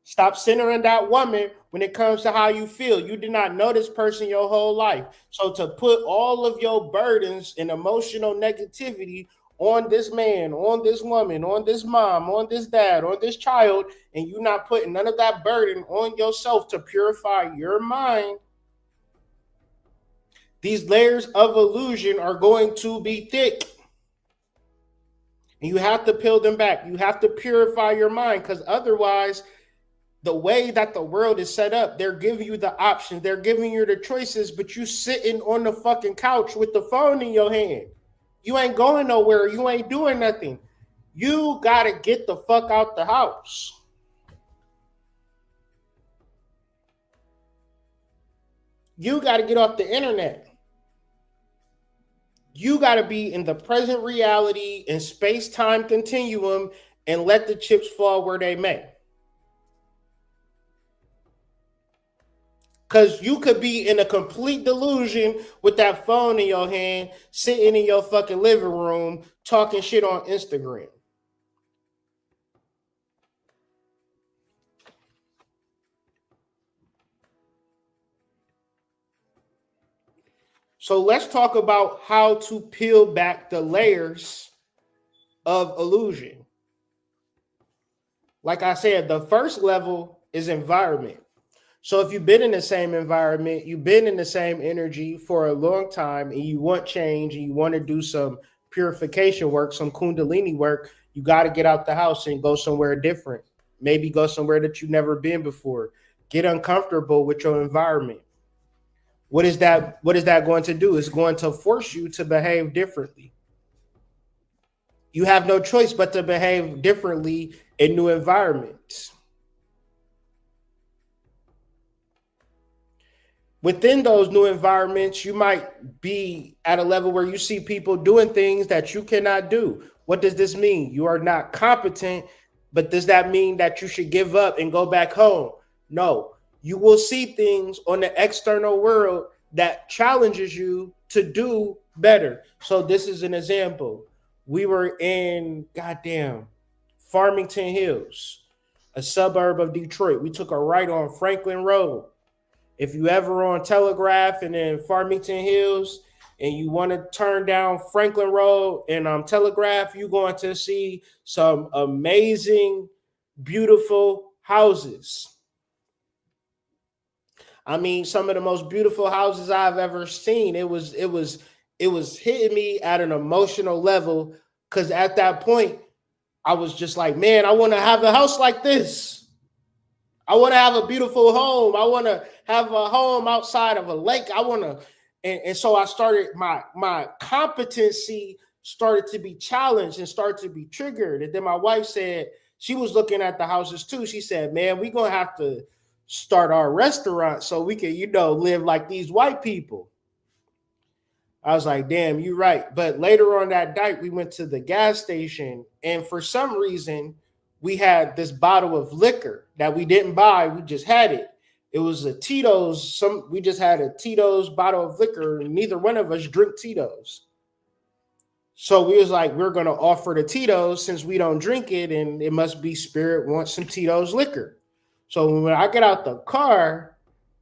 Stop centering that woman when it comes to how you feel. You did not know this person your whole life. So to put all of your burdens and emotional negativity on this man, on this woman, on this mom, on this dad, on this child, and you're not putting none of that burden on yourself to purify your mind, these layers of illusion are going to be thick. And you have to peel them back. You have to purify your mind, because otherwise, the way that the world is set up, they're giving you the options, they're giving you the choices, but you sitting on the fucking couch with the phone in your hand. You ain't going nowhere. You ain't doing nothing. You got to get the fuck out the house. You got to get off the internet. You got to be in the present reality and space-time continuum and let the chips fall where they may. Because you could be in a complete delusion with that phone in your hand, sitting in your fucking living room, talking shit on Instagram. So let's talk about how to peel back the layers of illusion. Like I said, the first level is environment. So if you've been in the same environment, you've been in the same energy for a long time, and you want change, and you want to do some purification work, some Kundalini work, you got to get out the house and go somewhere different. Maybe go somewhere that you've never been before. Get uncomfortable with your environment. What is that going to do? It's going to force you to behave differently. You have no choice but to behave differently in new environments. Within those new environments, you might be at a level where you see people doing things that you cannot do. What does this mean? You are not competent, but does that mean that you should give up and go back home? No. You will see things on the external world that challenges you to do better. So this is an example. We were in Farmington Hills, a suburb of Detroit. We took a right on Franklin Road. If you ever on Telegraph and in Farmington Hills and you want to turn down Franklin Road and Telegraph, you're going to see some amazing, beautiful houses. I mean, some of the most beautiful houses I've ever seen. It was hitting me at an emotional level, because at that point, I was just like, man, I want to have a house like this. I want to have a beautiful home. I want to have a home outside of a lake. I want to, and so I started, my competency started to be challenged and started to be triggered. And then my wife said, she was looking at the houses too. She said, man, we're going to have to start our restaurant so we can, live like these white people. I was like, damn, you're right. But later on that night, we went to the gas station, and for some reason, we had this bottle of liquor that we didn't buy. We just had it. It was a Tito's. We just had a Tito's bottle of liquor, and neither one of us drink Tito's. So we was like, we're going to offer the Tito's since we don't drink it, and it must be Spirit wants some Tito's liquor. So when I get out the car,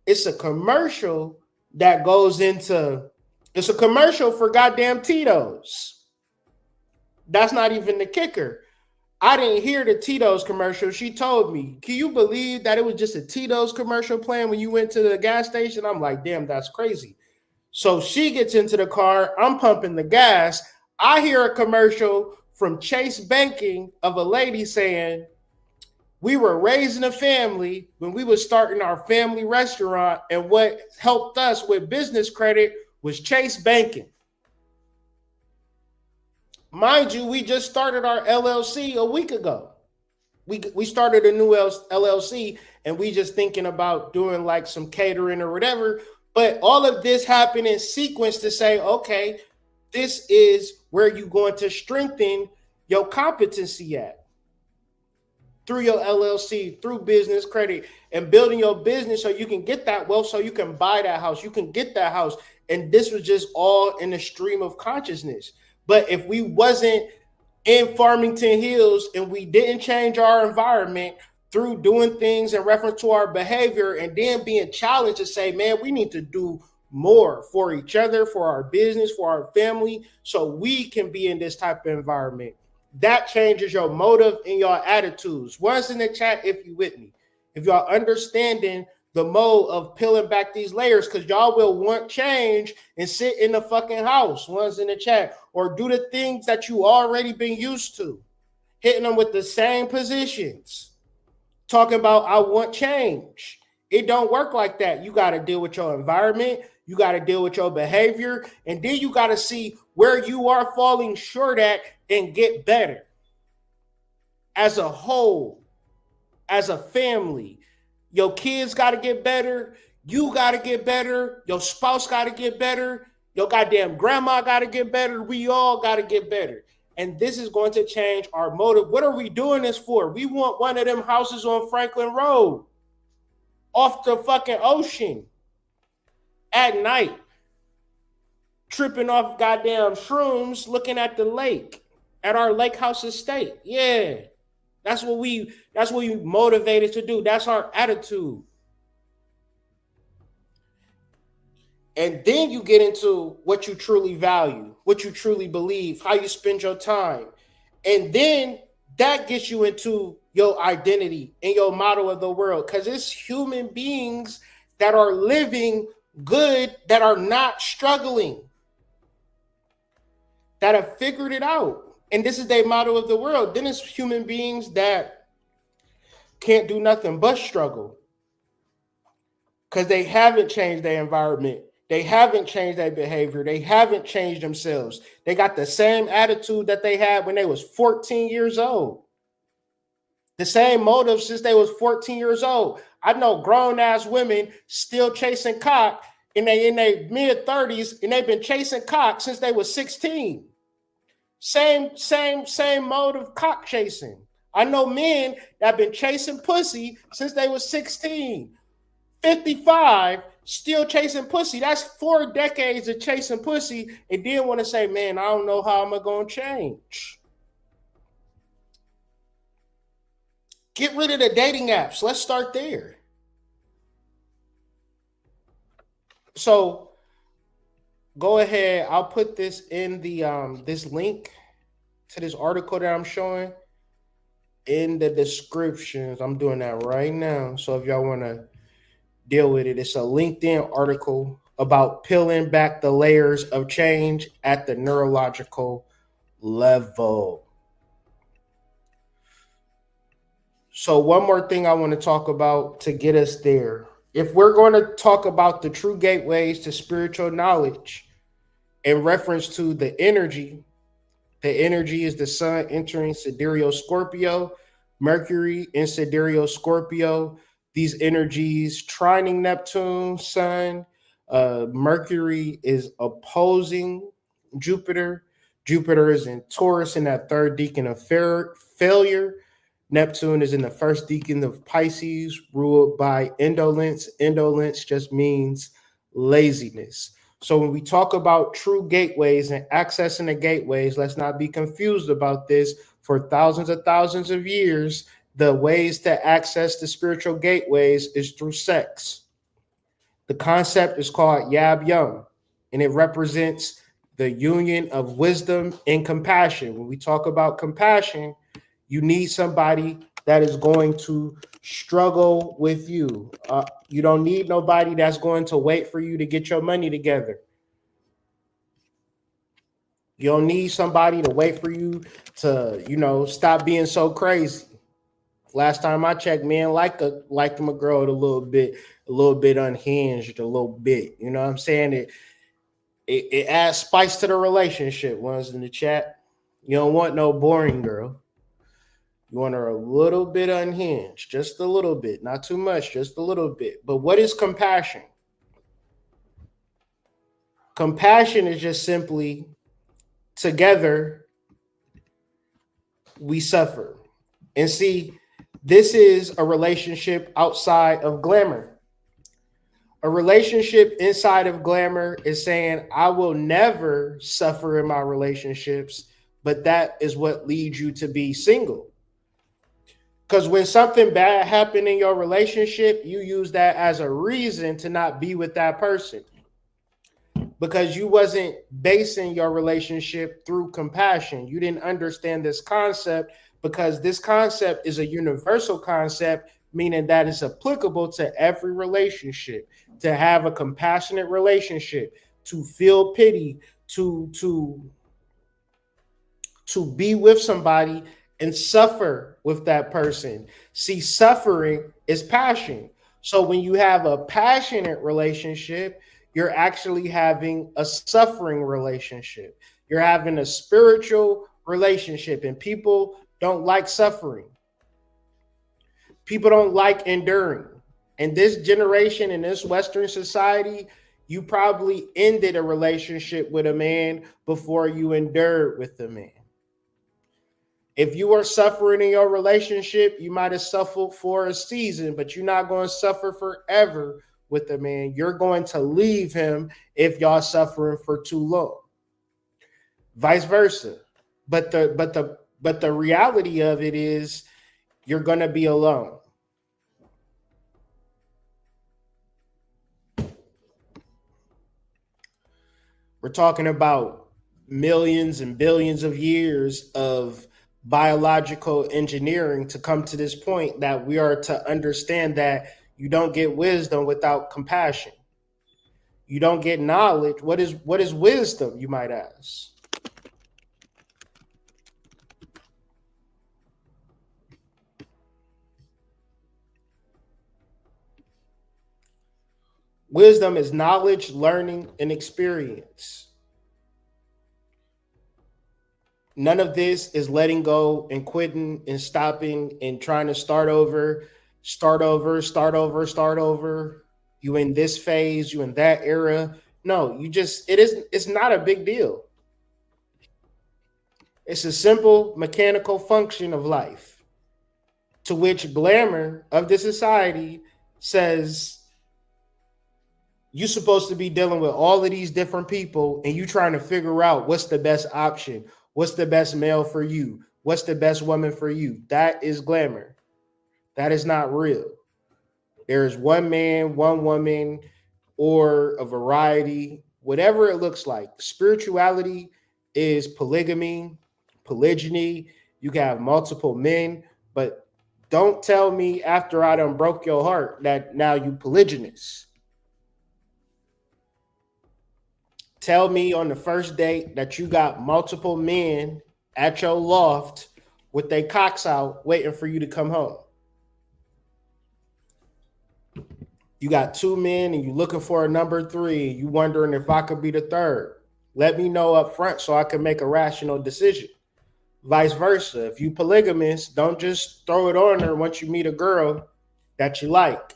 it's a commercial that goes into, it's a commercial for goddamn Tito's. That's not even the kicker. I didn't hear the Tito's commercial. She told me, can you believe that it was just a Tito's commercial playing when you went to the gas station? I'm like, damn, that's crazy. So she gets into the car. I'm pumping the gas. I hear a commercial from Chase Banking of a lady saying, we were raising a family when we were starting our family restaurant, and what helped us with business credit was Chase Banking. Mind you, we just started our LLC a week ago. We started a new LLC, and we just thinking about doing like some catering or whatever. But all of this happened in sequence to say, okay, this is where you're going to strengthen your competency at. Through your LLC, through business credit, and building your business so you can get that wealth, so you can buy that house, you can get that house. And this was just all in the stream of consciousness. But if we wasn't in Farmington Hills and we didn't change our environment through doing things in reference to our behavior and then being challenged to say, man, we need to do more for each other, for our business, for our family, so we can be in this type of environment. That changes your motive and your attitudes. One's in the chat if you with me. If y'all understanding the mode of peeling back these layers, because y'all will want change and sit in the fucking house. One's in the chat. Or do the things that you already been used to. Hitting them with the same positions. Talking about, I want change. It don't work like that. You got to deal with your environment. You got to deal with your behavior. And then you got to see where you are falling short at and get better. As a whole, as a family, your kids got to get better. You got to get better. Your spouse got to get better. Your goddamn grandma got to get better. We all got to get better. And this is going to change our motive. What are we doing this for? We want one of them houses on Franklin Road off the fucking ocean at night, tripping off goddamn shrooms, looking at the lake at our lake house estate. Yeah. That's what we motivated to do. That's our attitude. And then you get into what you truly value, what you truly believe, how you spend your time. And then that gets you into your identity and your model of the world. Because it's human beings that are living good, that are not struggling, that have figured it out. And this is their model of the world. Then it's human beings that can't do nothing but struggle because they haven't changed their environment. They haven't changed their behavior. They haven't changed themselves. They got the same attitude that they had when they was 14 years old. The same motive since they was 14 years old. I know grown-ass women still chasing cock in their mid-30s, and they've been chasing cock since they was 16. Same mode of cock chasing. I know men that have been chasing pussy since they was 16. 55, still chasing pussy. That's 4 decades of chasing pussy, and then want to say, man, I don't know how I'm going to change. Get rid of the dating apps. Let's start there. So go ahead. I'll put this in the this link to this article that I'm showing in the descriptions. I'm doing that right now. So if y'all want to deal with it, it's a LinkedIn article about peeling back the layers of change at the neurological level. So one more thing I want to talk about to get us there. If we're going to talk about the true gateways to spiritual knowledge in reference to the energy is the sun entering sidereal Scorpio, Mercury in sidereal Scorpio. These energies trining Neptune, sun. Mercury is opposing Jupiter. Jupiter is in Taurus in that third decan of failure. Neptune is in the first decan of Pisces, ruled by indolence. Indolence just means laziness. So when we talk about true gateways and accessing the gateways, let's not be confused about this. For thousands of years, the ways to access the spiritual gateways is through sex. The concept is called Yab Yum, and it represents the union of wisdom and compassion. When we talk about compassion, you need somebody that is going to struggle with you. You don't need nobody that's going to wait for you to get your money together. You don't need somebody to wait for you to, stop being so crazy. Last time I checked, man, like them a girl a little bit unhinged, a little bit. You know what I'm saying? It adds spice to the relationship. One's in the chat. You don't want no boring girl. You want her a little bit unhinged, just a little bit, not too much, just a little bit. But what is compassion? Compassion is just simply together we suffer. And see, this is a relationship outside of glamour. A relationship inside of glamour is saying, I will never suffer in my relationships, but that is what leads you to be single. Because when something bad happened in your relationship, you use that as a reason to not be with that person. because you wasn't basing your relationship through compassion. You didn't understand this concept because this concept is a universal concept, meaning that it's applicable to every relationship. To have a compassionate relationship, to feel pity, to be with somebody and suffer with that person. See, suffering is passion. So when you have a passionate relationship, you're actually having a suffering relationship. You're having a spiritual relationship, and people don't like suffering. People don't like enduring. In this generation, in this Western society, you probably ended a relationship with a man before you endured with the man. If you are suffering in your relationship, you might have suffered for a season, but you're not going to suffer forever with the man. You're going to leave him if y'all suffering for too long. Vice versa. But the reality of it is you're going to be alone. We're talking about millions and billions of years of biological engineering to come to this point that we are to understand that you don't get wisdom without compassion. You don't get knowledge. What is wisdom, you might ask? Wisdom is knowledge, learning, and experience. None of this is letting go and quitting and stopping and trying to start over. You in this phase, you in that era. No, it's not a big deal. It's a simple mechanical function of life, to which Glamour of the society says you're supposed to be dealing with all of these different people and you trying to figure out what's the best option, what's the best male for you, what's the best woman for you. That is Glamour. That is not real. There is one man, one woman, or a variety, whatever it looks like. Spirituality is polygamy, polygyny. You can have multiple men, but don't tell me after I done broke your heart that now you polygynous. Tell me on the first date that you got multiple men at your loft with their cocks out waiting for you to come home. You got two men and you looking for a number three. You wondering if I could be the third. Let me know up front so I can make a rational decision. Vice versa. If you polygamous, don't just throw it on her once you meet a girl that you like.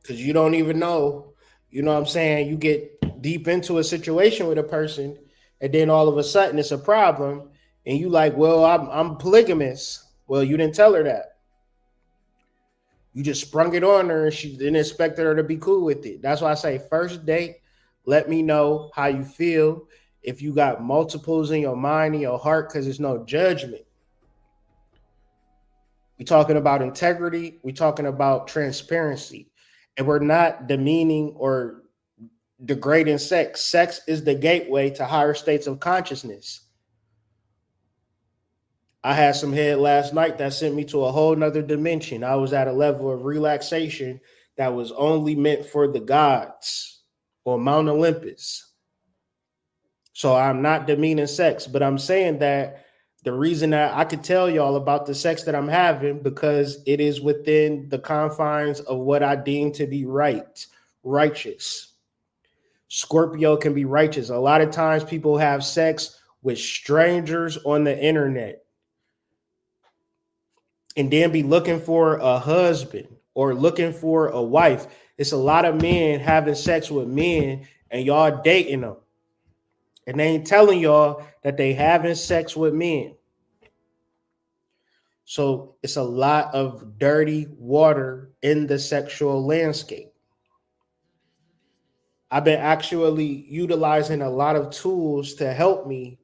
Because you don't even know, you know what I'm saying? You get deep into a situation with a person and then all of a sudden it's a problem and you like, well, I'm polygamous. Well, you didn't tell her that. You just sprung it on her and she didn't expect her to be cool with it. That's why I say first date, let me know how you feel. If you got multiples in your mind, in your heart, because there's no judgment. We're talking about integrity. We're talking about transparency. And we're not demeaning or degrading sex. Sex is the gateway to higher states of consciousness. I had some head last night that sent me to a whole nother dimension. I was at a level of relaxation that was only meant for the gods or Mount Olympus. So I'm not demeaning sex, but I'm saying that the reason that I could tell y'all about the sex that I'm having, because it is within the confines of what I deem to be righteous. Scorpio can be righteous. A lot of times people have sex with strangers on the internet and then be looking for a husband or looking for a wife. It's a lot of men having sex with men and y'all dating them. And they ain't telling y'all that they having sex with men. So it's a lot of dirty water in the sexual landscape. I've been actually utilizing a lot of tools to help me.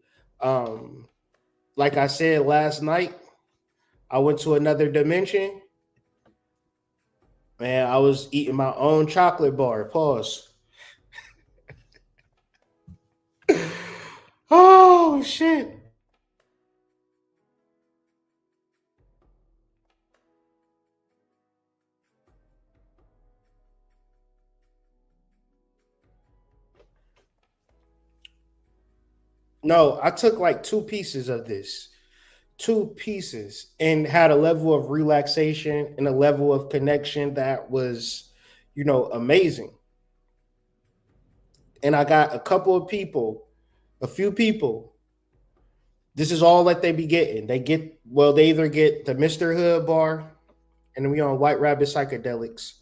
Like I said last night, I went to another dimension. Man, I was eating my own chocolate bar. Pause. Oh shit. No, I took like 2 pieces of this. 2 pieces, and had a level of relaxation and a level of connection that was, amazing. And I got a few people. This is all that they be getting. They either get the Mr. Hood bar, and we on White Rabbit Psychedelics.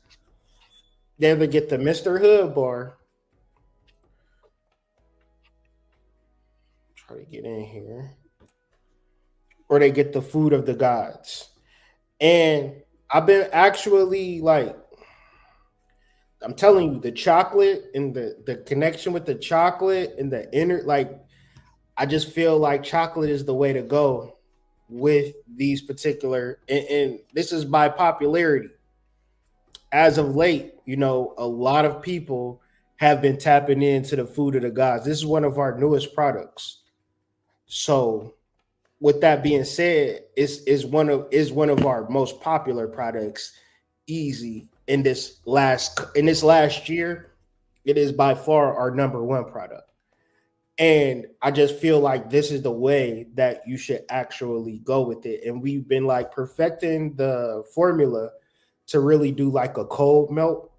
They either get the Mr. Hood bar. Try to get in here. Or they get the food of the gods. And I've been actually like, I'm telling you, the chocolate and the connection with the chocolate and the inner, like, I just feel like chocolate is the way to go with these particular, and this is by popularity. As of late, a lot of people have been tapping into the food of the gods. This is one of our newest products. So with that being said, is one of our most popular products. Easy in this last year, it is by far our number one product. And I just feel like this is the way that you should actually go with it. And we've been like perfecting the formula to really do like a cold melt.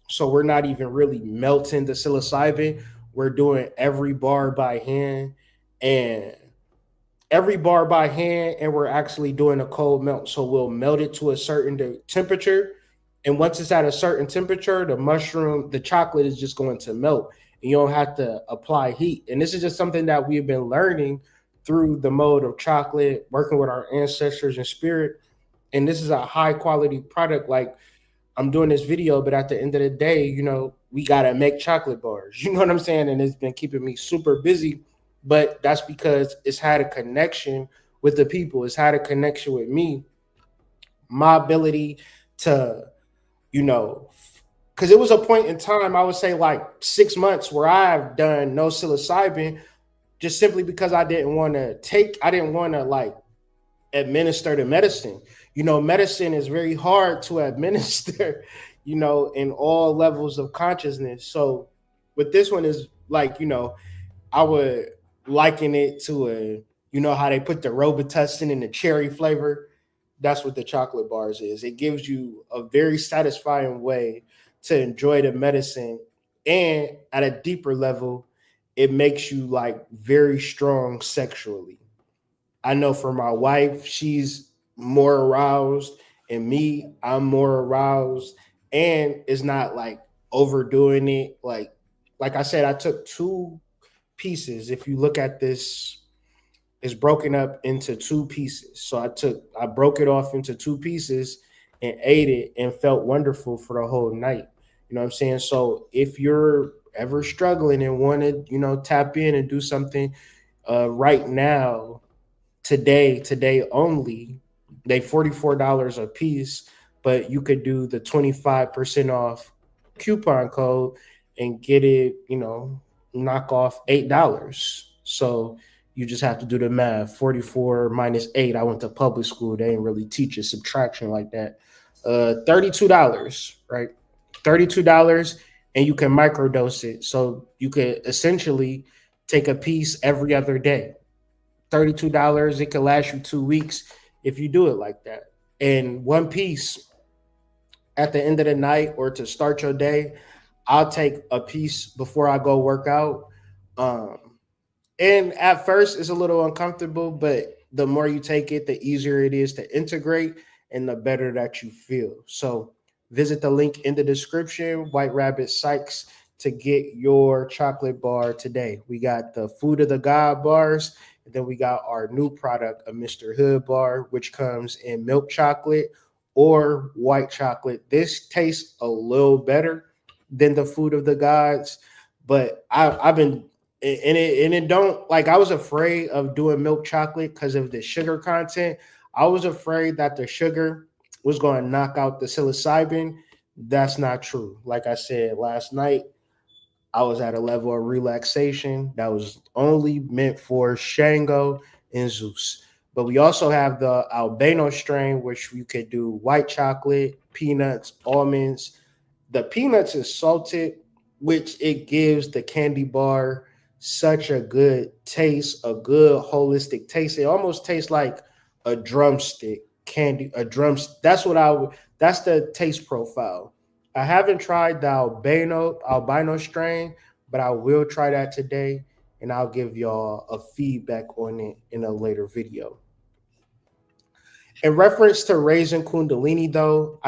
So we're not even really melting the psilocybin. We're doing every bar by hand, and we're actually doing a cold melt. So we'll melt it to a certain temperature. And once it's at a certain temperature, the chocolate is just going to melt. And you don't have to apply heat. And this is just something that we've been learning through the mode of chocolate, working with our ancestors and spirit. And this is a high quality product. Like, I'm doing this video, but at the end of the day, we got to make chocolate bars. You know what I'm saying? And it's been keeping me super busy. But that's because it's had a connection with the people. It's had a connection with me. My ability to, because it was a point in time, I would say like 6 months, where I've done no psilocybin just simply because I didn't want to like administer the medicine. Medicine is very hard to administer, in all levels of consciousness. So with this one is like, I would liken it to how they put the Robitussin in the cherry flavor. That's what the chocolate bars is. It gives you a very satisfying way to enjoy the medicine, and at a deeper level, it makes you like very strong sexually. I know for my wife, she's more aroused, and me, I'm more aroused, and it's not like overdoing it. Like I said, I took 2 pieces. If you look at this, it's broken up into 2 pieces. So I broke it off into 2 pieces and ate it and felt wonderful for the whole night. You know what I'm saying? So if you're ever struggling and want to, tap in and do something right now, today only, they $44 a piece, but you could do the 25% off coupon code and get it, knock off $8. So you just have to do the math. 44 minus 8. I went to public school. They didn't really teach us subtraction like that. $32, right? $32, and you can microdose it. So you could essentially take a piece every other day. $32, it could last you 2 weeks if you do it like that. And 1 piece at the end of the night or to start your day, I'll take a piece before I go work out. And at first it's a little uncomfortable, but the more you take it, the easier it is to integrate and the better that you feel. So visit the link in the description, White Rabbit Sykes, to get your chocolate bar today. We got the Food of the God bars, and then we got our new product, a Mr. Hood bar, which comes in milk chocolate or white chocolate. This tastes a little better than the Food of the Gods, but I've been it don't, like, I was afraid of doing milk chocolate because of the sugar content. I was afraid that the sugar was going to knock out the psilocybin. That's not true. Like I said last night, I was at a level of relaxation that was only meant for Shango and Zeus. But we also have the albino strain, which you could do white chocolate, peanuts, almonds. The peanuts is salted, which it gives the candy bar such a good taste, a good holistic taste. It almost tastes like a drumstick candy, a drums. That's what I would, that's the taste profile. I haven't tried the albino strain, but I will try that today, and I'll give y'all a feedback on it in a later video. In reference to raising Kundalini, though,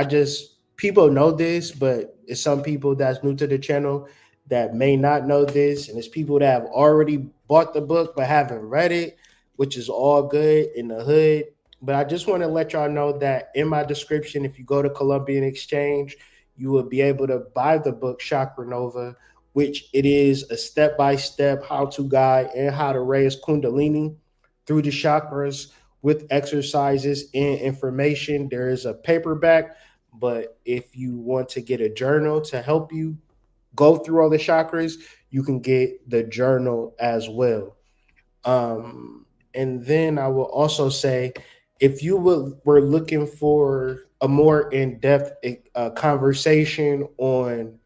people know this, but it's some people that's new to the channel that may not know this, and it's people that have already bought the book but haven't read it, which is all good in the hood. But I just want to let y'all know that in my description, if you go to Columbian Exchange, you will be able to buy the book Chakra Nova, which it is a step-by-step how-to guide and how to raise Kundalini through the chakras with exercises and information. There is a paperback, but if you want to get a journal to help you go through all the chakras, you can get the journal as well. And then I will also say, if you were looking for a more in-depth conversation on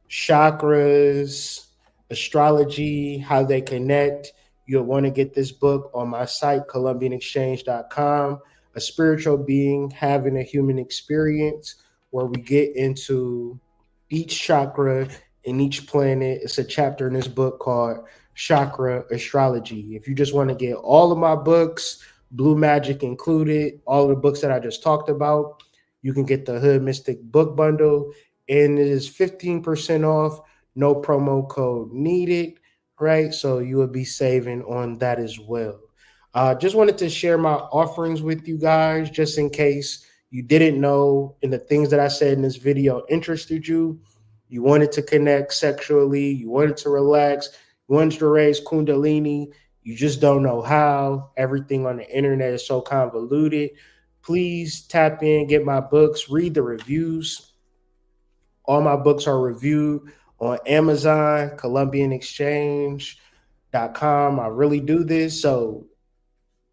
chakras, astrology, how they connect, you'll want to get this book on my site, columbianexchange.com, A Spiritual Being Having a Human Experience, where we get into each chakra and each planet. It's a chapter in this book called Chakra Astrology. If you just want to get all of my books, Blue Magic included, all of the books that I just talked about, you can get the Hood Mystic book bundle, and it is 15% off, no promo code needed, right? So you will be saving on that as well. Just wanted to share my offerings with you guys, just in case you didn't know, and the things that I said in this video interested you. You wanted to connect sexually, you wanted to relax, you wanted to raise Kundalini, you just don't know how. Everything on the internet is so convoluted. Please tap in, get my books, read the reviews. All my books are reviewed on Amazon, columbianexchange.com. I really do this. So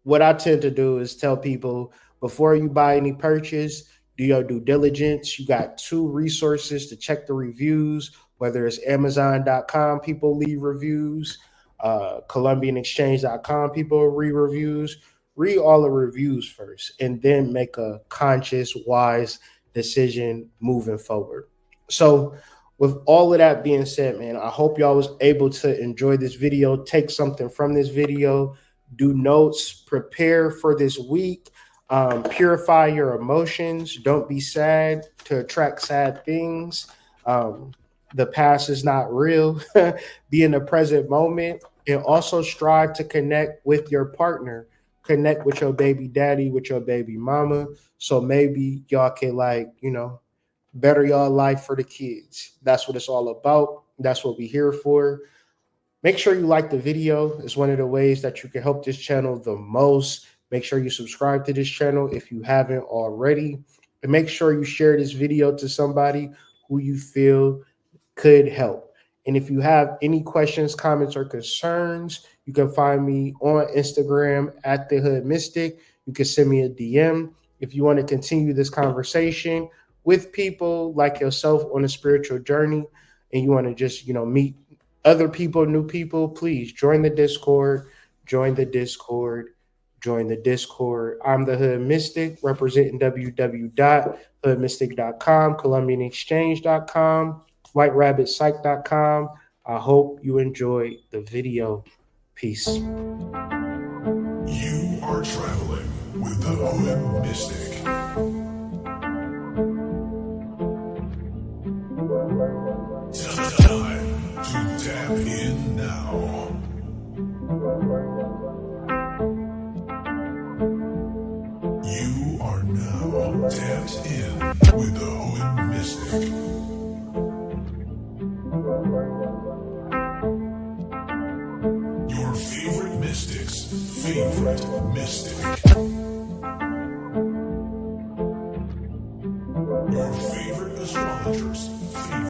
what I tend to do is tell people, before you buy any purchase, do your due diligence. You got 2 resources to check the reviews, whether it's Amazon.com, people leave reviews, columbianexchange.com, people read reviews. Read all the reviews first, and then make a conscious, wise decision moving forward. So with all of that being said, man, I hope y'all was able to enjoy this video, take something from this video, do notes, prepare for this week, purify your emotions. Don't be sad to attract sad things. The past is not real. Be in the present moment, and also strive to connect with your partner. Connect with your baby daddy, with your baby mama. So maybe y'all can, better y'all life for the kids. That's what it's all about. That's what we're here for. Make sure you like the video. It's one of the ways that you can help this channel the most. Make sure you subscribe to this channel if you haven't already. And make sure you share this video to somebody who you feel could help. And if you have any questions, comments, or concerns, you can find me on Instagram at The Hood Mystic. You can send me a DM. If you want to continue this conversation with people like yourself on a spiritual journey, and you want to just, meet other people, new people, please join the Discord, join the Discord, join the Discord. I'm The Hood Mystic, representing www.hoodmystic.com, columbianexchange.com, whiterabbitpsych.com. I hope you enjoyed the video. Peace. You are traveling with the Hood Mystic. Time to tap in now. You are now tapped in with the Hood Mystic. Your favorite mystic's favorite mystic.